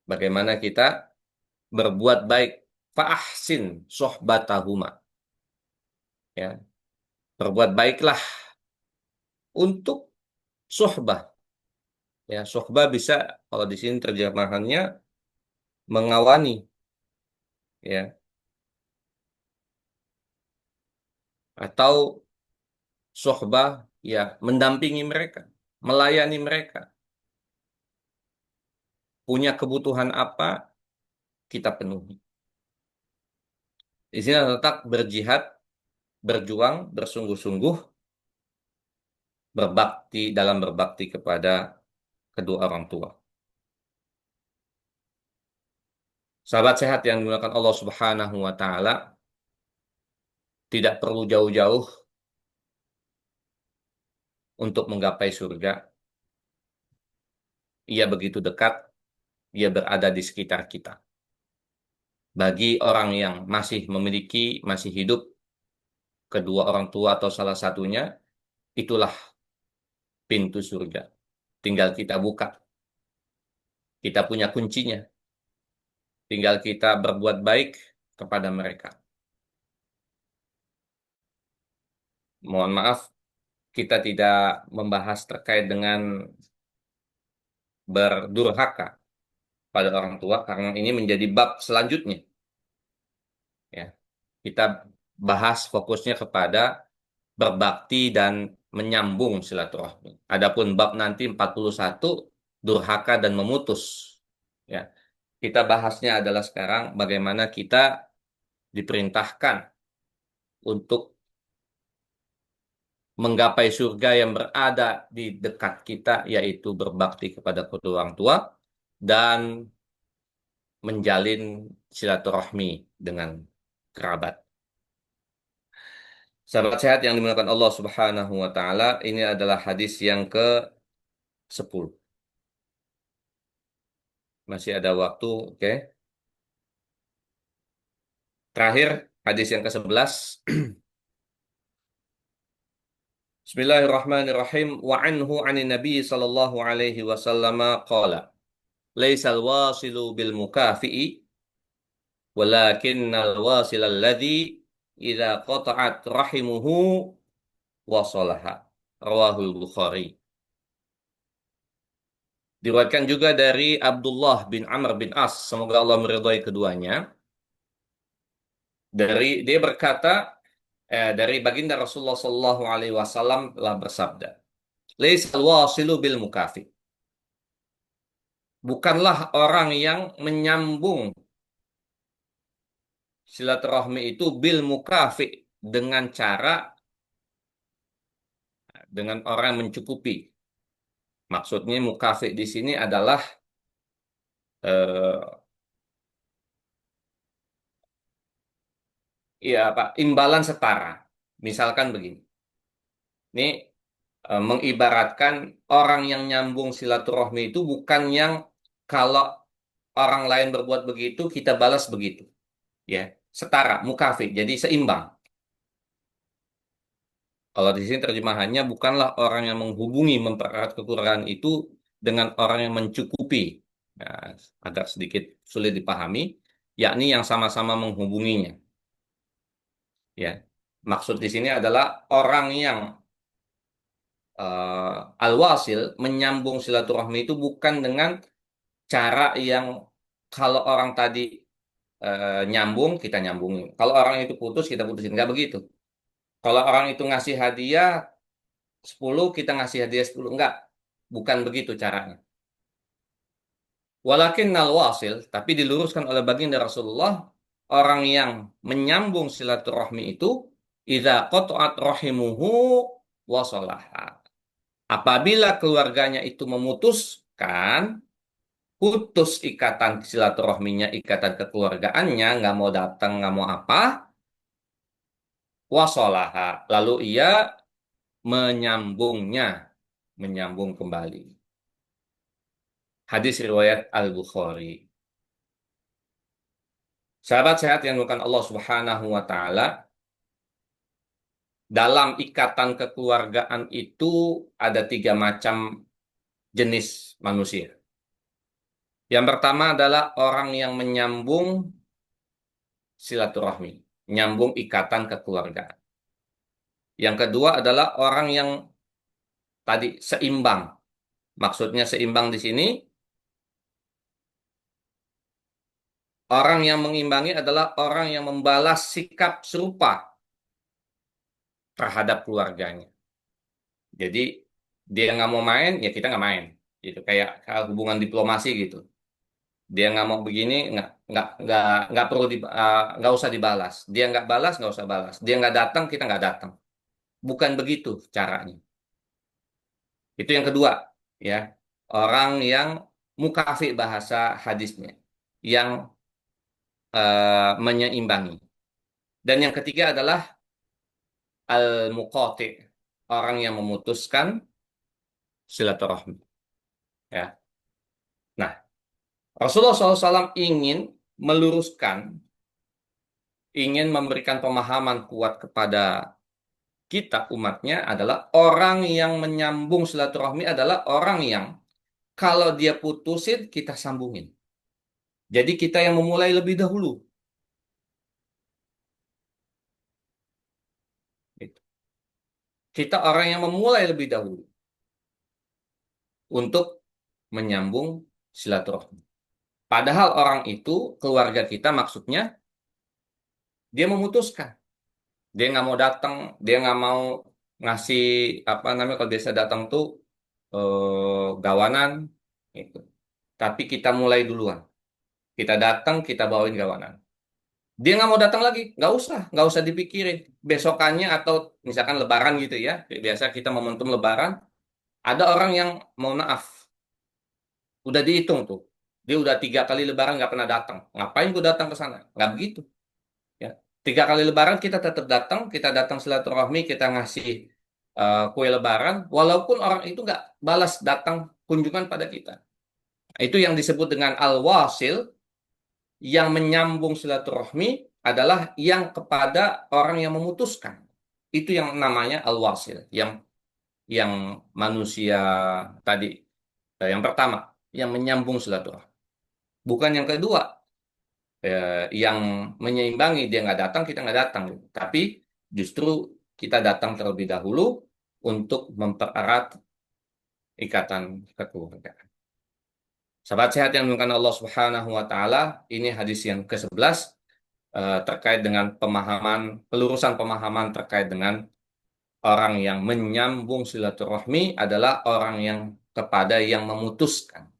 Bagaimana kita berbuat baik, fa'ahsin sohbatahuma. Ya, berbuat baiklah untuk sohbah. Ya, sohbah bisa kalau di sini terjemahannya mengawani, ya, atau sohbah, ya, mendampingi mereka, melayani mereka. Punya kebutuhan apa, kita penuhi. Di sini letak berjihad, berjuang, bersungguh-sungguh, berbakti kepada kedua orang tua. Sahabat sehat yang dimuliakan Allah Subhanahu wa Ta'ala, tidak perlu jauh-jauh untuk menggapai surga. Ia begitu dekat, ia berada di sekitar kita. Bagi orang yang masih memiliki, masih hidup, kedua orang tua atau salah satunya, itulah pintu surga. Tinggal kita buka. Kita punya kuncinya. Tinggal kita berbuat baik kepada mereka. Mohon maaf, kita tidak membahas terkait dengan berdurhaka pada orang tua karena ini menjadi bab selanjutnya. Ya, kita bahas fokusnya kepada berbakti dan menyambung silaturahmi. Adapun bab nanti 41 durhaka dan memutus. Ya, kita bahasnya adalah sekarang bagaimana kita diperintahkan untuk menggapai surga yang berada di dekat kita, yaitu berbakti kepada kedua orang tua dan menjalin silaturahmi dengan kerabat. Sahabat sehat yang dimuliakan Allah Subhanahu wa Ta'ala, ini adalah hadis yang ke-10. Masih ada waktu, oke. Terakhir, hadis yang ke-11. Bismillahirrahmanirrahim. Wa anhu 'anin Nabi sallallahu alaihi wasallam qala, "Laisal wasilu bil mukafi'i, walakinnal wasilal ladzi idza qata'at rahimuhu wasalaha." Rawahul Bukhari. Diriwayatkan juga dari Abdullah bin Amr bin As, semoga Allah meridhai keduanya. Dia berkata, dari baginda Rasulullah Sallallahu Alaihi Wasallam telah bersabda, "Laisal wasilu bil mukafi." Bukanlah orang yang menyambung silaturahmi itu bil mukafi, dengan cara dengan orang yang mencukupi. Maksudnya mukafi di sini adalah eh, ya Pak, imbalan setara. Misalkan begini. Ini mengibaratkan orang yang nyambung silaturahmi itu bukan yang kalau orang lain berbuat begitu kita balas begitu, ya, setara, mukafi, jadi seimbang. Kalau di sini terjemahannya bukanlah orang yang menghubungi mempererat kekurangan itu dengan orang yang mencukupi. Nah, agak sedikit sulit dipahami, yakni yang sama-sama menghubunginya, ya. Maksud di sini adalah orang yang al-wasil, menyambung silaturahmi itu bukan dengan cara yang kalau orang tadi nyambung, kita nyambungin. Kalau orang itu putus, kita putusin. Nggak begitu. Kalau orang itu ngasih hadiah 10, kita ngasih hadiah 10. Enggak. Bukan begitu caranya. Walakin wasil, tapi diluruskan oleh baginda Rasulullah, orang yang menyambung silaturahmi itu, idza qata'at rahimuhu wasalaha. Apabila keluarganya itu memutuskan, putus ikatan silaturahminya, ikatan kekeluargaannya, nggak mau datang, nggak mau apa, wasolaha, lalu ia menyambungnya, menyambung kembali. Hadis riwayat Al-Bukhari. Sahabat sehat yang bukan Allah Subhanahu wa Ta'ala, dalam ikatan kekeluargaan itu ada 3 macam jenis manusia. Yang pertama adalah orang yang menyambung silaturahmi, nyambung ikatan kekeluargaan. Yang kedua adalah orang yang tadi seimbang. Maksudnya seimbang di sini, orang yang mengimbangi adalah orang yang membalas sikap serupa terhadap keluarganya. Jadi dia nggak mau main, ya kita nggak main. Gitu kayak hubungan diplomasi gitu. Dia nggak mau begini, nggak perlu nggak usah dibalas. Dia nggak balas, nggak usah balas. Dia nggak datang, kita nggak datang. Bukan begitu caranya. Itu yang kedua, ya. Orang yang mukafi bahasa hadisnya, yang menyeimbangi. Dan yang ketiga adalah al-muqati, orang yang memutuskan silaturahmi. Ya. Nah, Rasulullah SAW ingin meluruskan, ingin memberikan pemahaman kuat kepada kita umatnya adalah orang yang menyambung silaturahmi adalah orang yang kalau dia putusin kita sambungin. Jadi kita yang memulai lebih dahulu. Gitu. Kita orang yang memulai lebih dahulu untuk menyambung silaturahmi. Padahal orang itu, keluarga kita maksudnya, dia memutuskan. Dia nggak mau datang, dia nggak mau ngasih, apa namanya, kalau biasa datang tuh gawanan, gitu. Tapi kita mulai duluan. Kita datang, kita bawain gawanan. Dia nggak mau datang lagi, nggak usah dipikirin. Besokannya atau misalkan Lebaran gitu ya, biasa kita momentum Lebaran, ada orang yang mau maaf, udah dihitung tuh. Dia udah 3 kali Lebaran nggak pernah datang. Ngapain gue datang ke sana? Nggak begitu. Ya. 3 kali Lebaran kita tetap datang, kita datang silaturahmi, kita ngasih kue Lebaran, walaupun orang itu nggak balas datang kunjungan pada kita. Itu yang disebut dengan al-wasil, yang menyambung silaturahmi adalah yang kepada orang yang memutuskan. Itu yang namanya al-wasil, yang manusia tadi, yang pertama, yang menyambung silaturahmi. Bukan yang kedua, yang menyeimbangi, dia nggak datang, kita nggak datang. Tapi justru kita datang terlebih dahulu untuk mempererat ikatan kekeluargaan. Sahabat sehat yang dimuliakan Allah Subhanahu wa taala, ini hadis yang ke-11 terkait dengan pelurusan pemahaman terkait dengan orang yang menyambung silaturahmi adalah orang yang kepada yang memutuskan.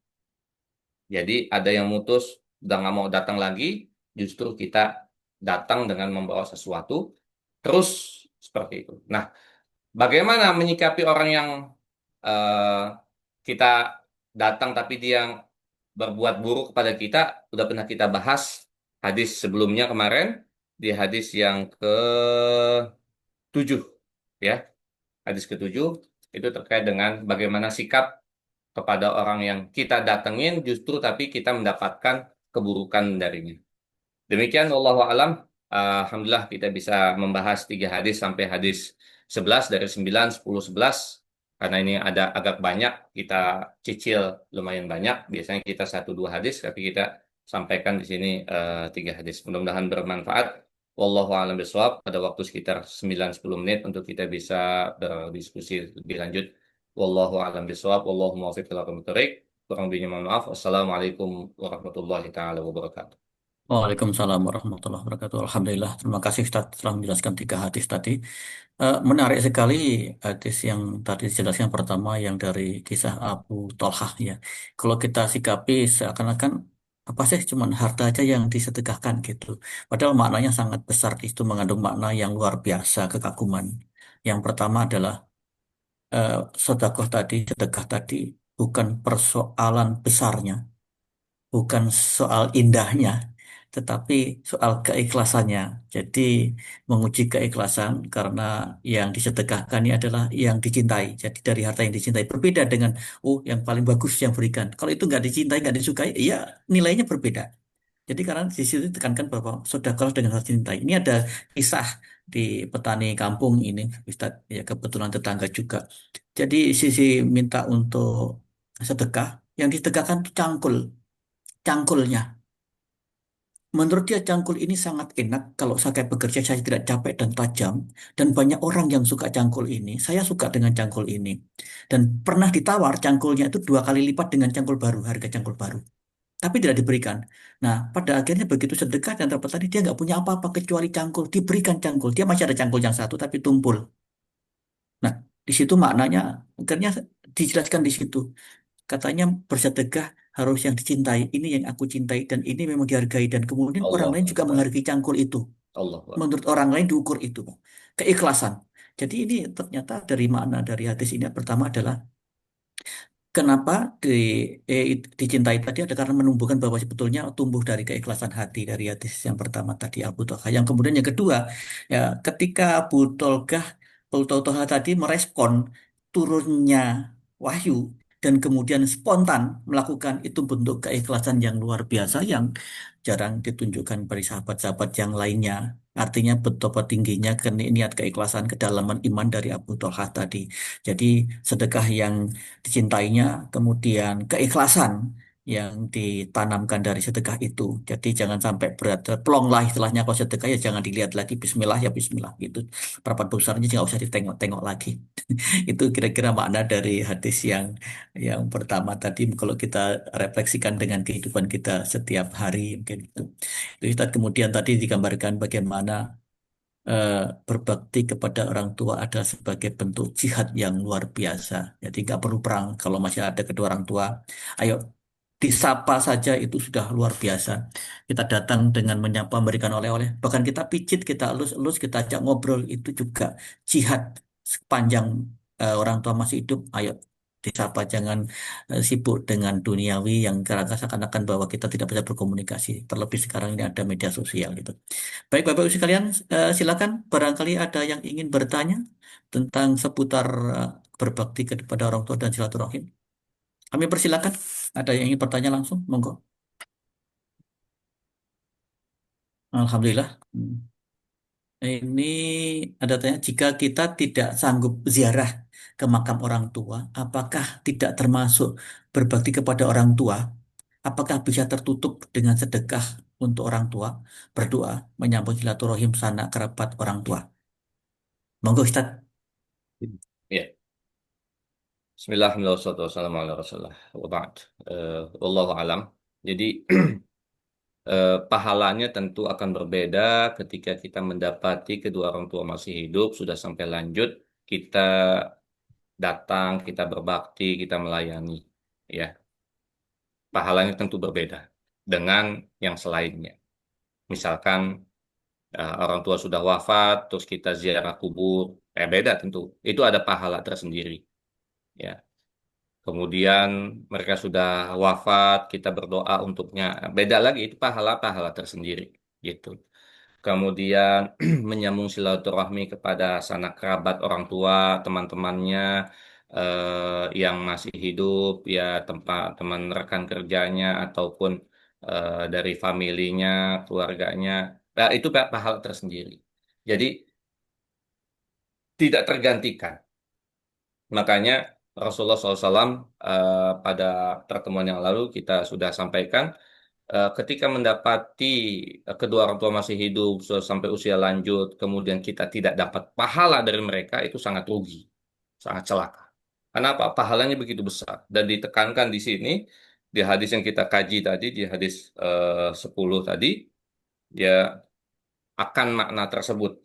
Jadi ada yang mutus, udah nggak mau datang lagi, justru kita datang dengan membawa sesuatu, terus seperti itu. Nah, bagaimana menyikapi orang yang eh, kita datang tapi dia berbuat buruk kepada kita? Udah pernah kita bahas hadis sebelumnya kemarin, di hadis yang ke-7, ya. Hadis ke-7 itu terkait dengan bagaimana sikap kepada orang yang kita datengin justru tapi kita mendapatkan keburukan darinya. Demikian wallahu alam. Alhamdulillah kita bisa membahas 3 hadis sampai hadis 11 dari 9, 10, 11. Karena ini ada agak banyak, kita cicil lumayan banyak. Biasanya kita 1, 2 hadis, tapi kita sampaikan di sini 3 hadis. Mudah-mudahan bermanfaat. Wallahu alam bisawab. Ada waktu sekitar 9-10 menit untuk kita bisa berdiskusi lebih lanjut. Wallahu alam bisawab. Wallahu muwaffiq ila aqwamit thoriq. Kurang lebihnya mohon maaf. Wassalamualaikum warahmatullahi taala wabarakatuh.
Waalaikumsalam warahmatullahi wabarakatuh. Alhamdulillah, terima kasih Ustaz telah menjelaskan 3 hadis tadi. Menarik sekali hadis yang tadi dijelaskan pertama yang dari kisah Abu Thalhah ya. Kalau kita sikapi seakan-akan apa sih cuman harta aja yang disedekahkan gitu. Padahal maknanya sangat besar, itu mengandung makna yang luar biasa, kekaguman. Yang pertama adalah eh, sedekah tadi bukan persoalan besarnya, bukan soal indahnya, tetapi soal keikhlasannya. Jadi menguji keikhlasan karena yang disedekahkan ini adalah yang dicintai. Jadi dari harta yang dicintai berbeda dengan oh yang paling bagus yang berikan. Kalau itu nggak dicintai, nggak disukai, ya nilainya berbeda. Jadi karena di situ ditekankan bahwa sedekah dengan harta cintai. Ini ada kisah di petani kampung ini, Ustaz, ya kebetulan tetangga juga. Jadi sisi minta untuk sedekah, yang disedekahkan itu cangkulnya. Menurut dia cangkul ini sangat enak. Kalau saya kayak bekerja saya tidak capek dan tajam. Dan banyak orang yang suka cangkul ini. Saya suka dengan cangkul ini. Dan pernah ditawar cangkulnya itu 2 kali lipat dengan cangkul baru, harga cangkul baru. Tapi tidak diberikan. Nah, pada akhirnya begitu sedekah dan dapat tadi dia nggak punya apa-apa kecuali cangkul. Diberikan cangkul. Dia masih ada cangkul yang satu tapi tumpul. Nah, di situ maknanya akhirnya dijelaskan di situ. Katanya bersedekah harus yang dicintai. Ini yang aku cintai dan ini memang dihargai. Dan kemudian orang
Allahu
lain juga
Akbar.
menghargai cangkul itu.
Allahu Akbar.
Menurut orang lain diukur itu. Keikhlasan. Jadi ini ternyata dari makna dari hadis ini pertama adalah kenapa dicintai tadi ada karena menumbuhkan bahwa sebetulnya tumbuh dari keikhlasan hati dari hadis yang pertama tadi Abu Talha. Yang kemudian yang kedua, ya ketika Abu Talha tadi merespon turunnya wahyu dan kemudian spontan melakukan itu bentuk keikhlasan yang luar biasa yang jarang ditunjukkan dari sahabat-sahabat yang lainnya. Artinya betapa tingginya niat keikhlasan kedalaman iman dari Abu Talha tadi. Jadi sedekah yang dicintainya, kemudian keikhlasan yang ditanamkan dari sedekah itu. Jadi jangan sampai berat, plong lah istilahnya kalau sedekah ya jangan dilihat lagi Bismillah ya Bismillah gitu. Berapa besarnya nggak usah ditengok-tengok lagi. Itu kira-kira makna dari hadis yang pertama tadi kalau kita refleksikan dengan kehidupan kita setiap hari mungkin itu. Itu Ustaz. Kemudian tadi digambarkan bagaimana eh, berbakti kepada orang tua adalah sebagai bentuk jihad yang luar biasa. Jadi nggak perlu perang kalau masih ada kedua orang tua. Ayo disapa saja itu sudah luar biasa. Kita datang dengan menyapa, memberikan oleh-oleh. Bahkan kita pijit, kita elus-elus, kita ajak ngobrol itu juga jihad sepanjang orang tua masih hidup. Ayo disapa, jangan sibuk dengan duniawi yang kerasa seakan-akan bahwa kita tidak bisa berkomunikasi. Terlebih sekarang ini ada media sosial gitu. Baik Bapak Ibu sekalian, silakan barangkali ada yang ingin bertanya tentang seputar berbakti kepada orang tua dan silaturahim. Kami persilakan. Ada yang ingin bertanya langsung? Monggo. Alhamdulillah. Ini ada tanya, jika kita tidak sanggup ziarah ke makam orang tua, apakah tidak termasuk berbakti kepada orang tua? Apakah bisa tertutup dengan sedekah untuk orang tua, berdoa, menyambung silaturahim sanak kerabat orang tua? Monggo Ustaz.
Ya. Bismillahirrahmanirrahim. Wassalamu ala Rasulullah. Wa ba'd. Wallahu alam. Jadi pahalanya tentu akan berbeda ketika kita mendapati kedua orang tua masih hidup, sudah sampai lanjut, kita datang, kita berbakti, kita melayani. Ya, pahalanya tentu berbeda dengan yang selainnya. Misalkan orang tua sudah wafat, terus kita ziarah kubur, beda tentu. Itu ada pahala tersendiri. Ya. Kemudian mereka sudah wafat, kita berdoa untuknya. Beda lagi, itu pahala-pahala tersendiri. Gitu. Kemudian menyambung silaturahmi kepada sanak kerabat orang tua, teman-temannya yang masih hidup, ya tempat teman rekan kerjanya ataupun dari familinya, keluarganya. Nah, itu pahala tersendiri. Jadi tidak tergantikan. Makanya Rasulullah SAW pada pertemuan yang lalu kita sudah sampaikan ketika mendapati kedua orang tua masih hidup sampai usia lanjut, kemudian kita tidak dapat pahala dari mereka, itu sangat rugi, sangat celaka. Kenapa? Pahalanya begitu besar dan ditekankan di sini di hadis yang kita kaji tadi, di hadis 10 tadi, ya akan makna tersebut.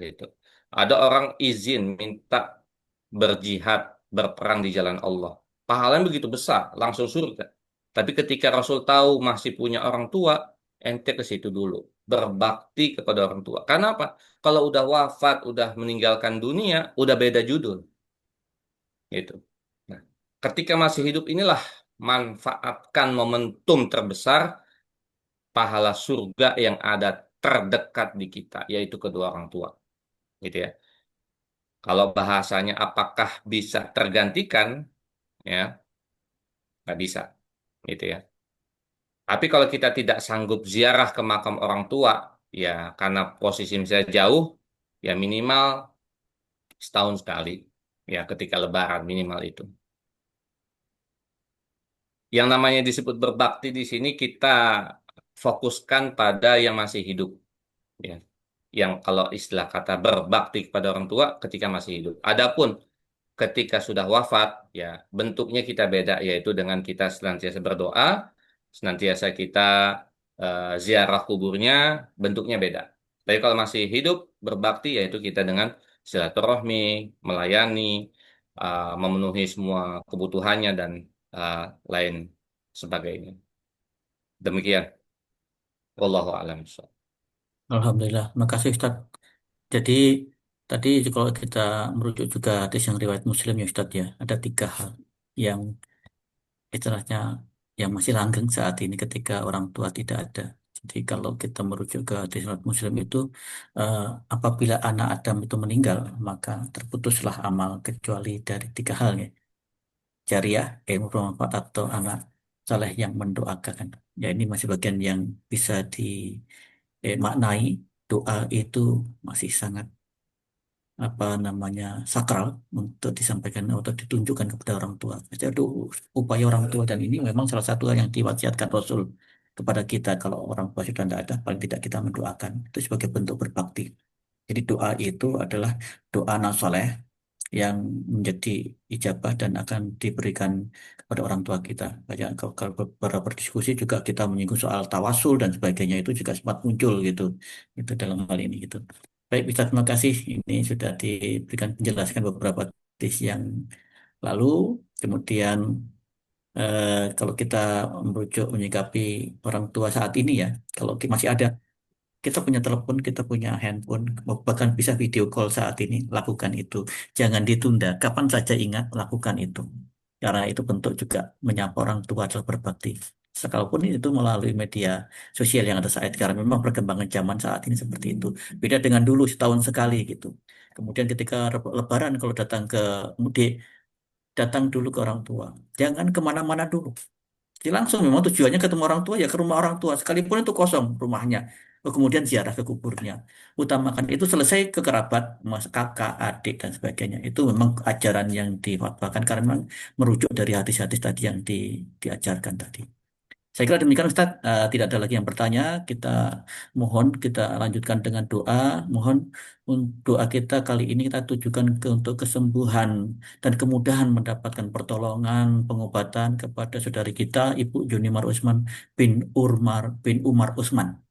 Gitu. Ada orang izin minta berjihad, berperang di jalan Allah. Pahalanya begitu besar, langsung surga. Tapi ketika Rasul tahu masih punya orang tua, ente ke situ dulu. Berbakti kepada orang tua. Karena apa? Kalau udah wafat, udah meninggalkan dunia, udah beda judul. Gitu. Nah, ketika masih hidup inilah manfaatkan momentum terbesar pahala surga yang ada terdekat di kita, yaitu kedua orang tua. Gitu ya. Kalau bahasanya apakah bisa tergantikan, ya nggak bisa, gitu ya. Tapi kalau kita tidak sanggup ziarah ke makam orang tua, ya karena posisi misalnya jauh, ya minimal setahun sekali, ya ketika Lebaran minimal itu. Yang namanya disebut berbakti di sini kita fokuskan pada yang masih hidup, ya. Yang kalau istilah kata berbakti kepada orang tua ketika masih hidup. Adapun ketika sudah wafat, ya bentuknya kita beda, yaitu dengan kita senantiasa berdoa, senantiasa kita ziarah kuburnya, bentuknya beda. Tapi kalau masih hidup, berbakti, yaitu kita dengan silaturahmi, melayani, memenuhi semua kebutuhannya, dan uh, lain sebagainya. Demikian. Wallahu a'lam.
Alhamdulillah. Makasih Ustaz. Jadi tadi kalau kita merujuk juga hadis yang riwayat Muslim ya Ustaz ya, ada tiga hal yang istilahnya yang masih langgeng saat ini ketika orang tua tidak ada. Jadi kalau kita merujuk ke hadis riwayat Muslim itu eh, apabila anak Adam itu meninggal maka terputuslah amal kecuali dari tiga hal ya. Jariah, ilmu bermanfaat atau anak saleh yang mendoakan. Ya ini masih bagian yang bisa dimaknai doa itu masih sangat apa namanya sakral untuk disampaikan atau ditunjukkan kepada orang tua. Jadi itu upaya orang tua dan ini memang salah satu hal yang diwasiatkan Rasul kepada kita kalau orang tua sudah tidak ada paling tidak kita mendoakan itu sebagai bentuk berbakti. Jadi doa itu adalah doa nasoleh yang menjadi ijabah dan akan diberikan kepada orang tua kita. Banyak kalau beberapa berdiskusi juga kita menyinggung soal tawasul dan sebagainya itu juga sempat muncul gitu. Itu dalam hal ini gitu. Baik, Ustaz, terima kasih. Ini sudah diberikan penjelasan beberapa tips yang lalu. Kemudian kalau kita merujuk menyikapi orang tua saat ini ya, kalau masih ada kita punya telepon, kita punya handphone, bahkan bisa video call saat ini, lakukan itu. Jangan ditunda. Kapan saja ingat, lakukan itu. Karena itu bentuk juga menyapa orang tua adalah berbakti. Sekalipun itu melalui media sosial yang ada saat ini. Karena memang perkembangan zaman saat ini seperti itu. Beda dengan dulu setahun sekali gitu. Kemudian ketika Lebaran kalau datang ke mudik, datang dulu ke orang tua. Jangan kemana-mana dulu. Jadi langsung memang tujuannya ketemu orang tua ya ke rumah orang tua. Sekalipun itu kosong rumahnya. Kemudian ziarah ke kuburnya. Utamakan itu selesai ke kerabat, mas, kakak, adik, dan sebagainya. Itu memang ajaran yang difatwakan karena memang merujuk dari hadis-hadis tadi yang diajarkan tadi. Saya kira demikian Ustaz. Tidak ada lagi yang bertanya. Kita mohon kita lanjutkan dengan doa. Mohon doa kita kali ini kita tujukan untuk kesembuhan dan kemudahan mendapatkan pertolongan pengobatan kepada saudari kita Ibu Yunimar Usman bin Umar Usman.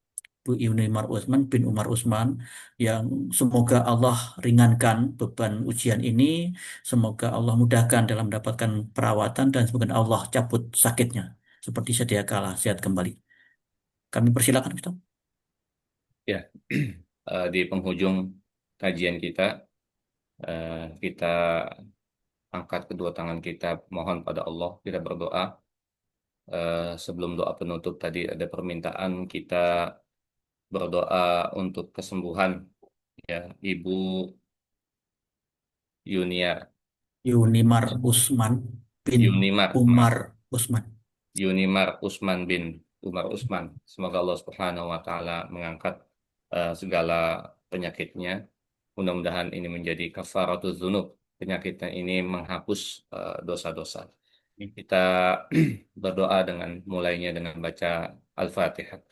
Bu Yunimar Usman bin Umar Usman yang semoga Allah ringankan beban ujian ini, semoga Allah mudahkan dalam mendapatkan perawatan dan semoga Allah cabut sakitnya seperti sedia kala sehat kembali. Kami persilakan Ustaz.
Ya, di penghujung kajian kita, kita angkat kedua tangan kita, mohon pada Allah, kita berdoa. Sebelum doa penutup tadi ada permintaan kita berdoa untuk kesembuhan ya Ibu Yunia
Yunimar Usman bin
Yunimar,
Umar
maaf,
Usman.
Yunimar Usman bin Umar Usman. Semoga Allah Subhanahu wa taala mengangkat segala penyakitnya. Mudah-mudahan ini menjadi kafaratul dzunub. Penyakitnya ini menghapus dosa-dosa. Kita berdoa dengan mulainya dengan baca Al-Fatihah.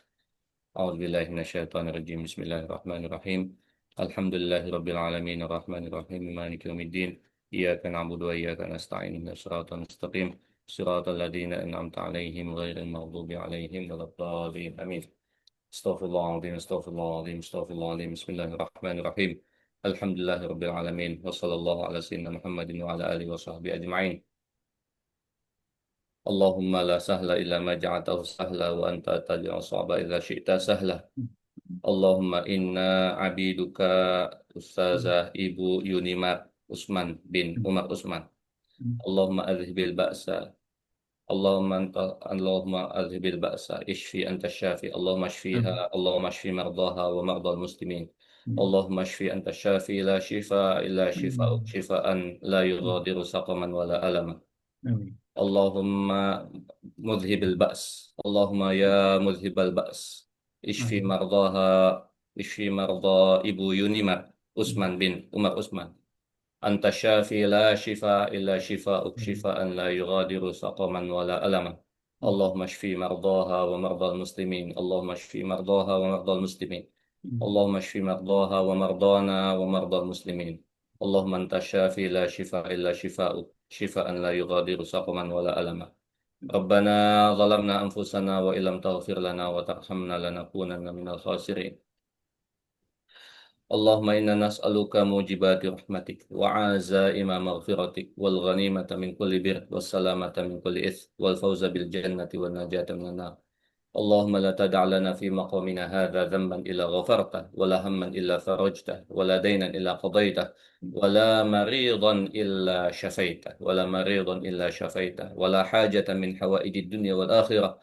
A'udzubillahi minasyaitonirrajim. Bismillahirrahmanirrahim. Alhamdulillahirabbil alamin arrahmanir rahim maliki yaumiddin. Iyyaka na'budu wa iyyaka nasta'in ihdinas siratal mustaqim. Siratal ladzina an'amta 'alaihim ghairil maghdubi 'alaihim waladdallin. Amin. Astaghfirullahaladzim, astaghfirullahaladzim, astaghfirullahaladzim. Bismillahirrahmanirrahim. Alhamdulillahirabbil alamin. Wa sallallahu ala sayyidina Muhammadin wa ala alihi wa sahbihi ajma'in. Allahumma la sahla illa ma ja'altahu sahla wa anta taj'al sa'ba idza syi'ta sahla. Allahumma inna abiduka Ustazah Ibu Yunimar Usman bin Umar Usman. Allahumma adhibil ba'sa. Allahumma adhibil ba'sa. Ishfi anta syafi. Allahumma shfiha. Allahumma shfi mardaha wa mardal muslimin. Allahumma shfi anta syafi la shifa illa shifa'uk shifaan la yughadiru saqaman wa la alama. Allahumma mudhibil ba's. Allahumma ya mudhibal ba's. Ishfi mardaha. Ishfi marda Ibu Yunimar Usman bin Umar Usman. Anta syafi la shifa illa shifa'uk shifaan la yughadiru saqaman wa la alama. Allahumma shfi mardaha wa mardal muslimin. Allahumma shfi mardaha wa mardal muslimin. Allahumma shfi mardaha wa mardana wa mardal muslimin. Allahumma anta syafi la shifa illa shifa'uk shifaan la yughadiru saqaman wa la alama. Rabbana zalamna anfusana wa illam taghfir lana wa tarhamna lanakunanna minal khasirin. Allahumma inna nas'aluka mujibati rahmatik wa azaima maghfiratik wal ghanimata min kulli bir was salamata min kulli ith wal fawza bil jannati wan najata minan nar. اللهم لا تدع لنا في مقامنا هذا ذنبا إلا غفرته ولا هما إلا فرجته ولا دينا إلا قضيته ولا مريضا إلا شفيته ولا مريضا إلا شفيته ولا حاجة من حوائج الدنيا والآخرة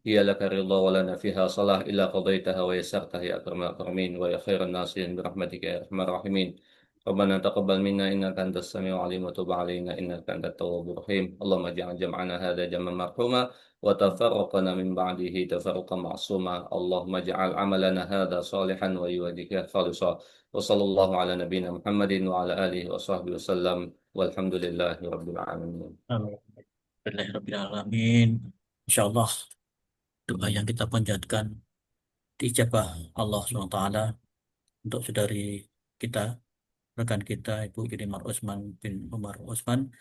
هي لك الرضا ولنا فيها صلاح إلا قضيتها ويسرتها يا أكرم الأكرمين ويا خير الناصرين برحمتك يا أرحم الراحمين. ربنا تقبل منا إنك أنت السميع العليم وتب علينا إنك أنت التواب الرحيم. اللهم اجعل جمعنا هذا جمعا مرحوما وتفرقنا من بعده تفرقا معصوما. اللهم اجعل عملنا هذا صالحا ويوديك خالصا. وصلى الله على نبينا محمد وعلى آله وصحبه وسلم والحمد لله رب العالمين.
Amin. Alhamdulillahirrahmanirrahim. Insyaallah doa yang kita panjatkan diijabah Allah SWT untuk saudari kita, rekan kita Ibu Yunimar Usman bin Umar Usman.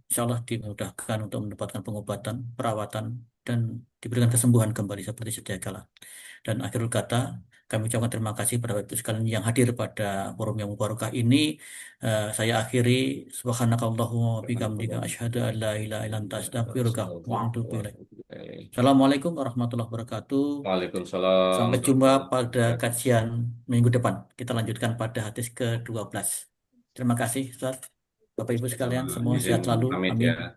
Insya Allah dimudahkan untuk mendapatkan pengobatan, perawatan, dan diberikan kesembuhan kembali seperti sedia kala. Dan akhirul kata, kami ucapkan terima kasih pada Bapak Ibu sekalian yang hadir pada forum yang mubarakah ini. Saya akhiri, subhanakallahumma wa bihamdika asyhadu an la ilaha illa anta astaghfiruka wa atubu ilaik. Assalamualaikum warahmatullahi wabarakatuh.
Waalaikumsalam.
Sampai jumpa pada kajian minggu depan. Kita lanjutkan pada hadis ke-12. Terima kasih, Ustaz. Bapak Ibu sekalian, semua
Izin
sehat selalu.
pamit
Amin.
ya.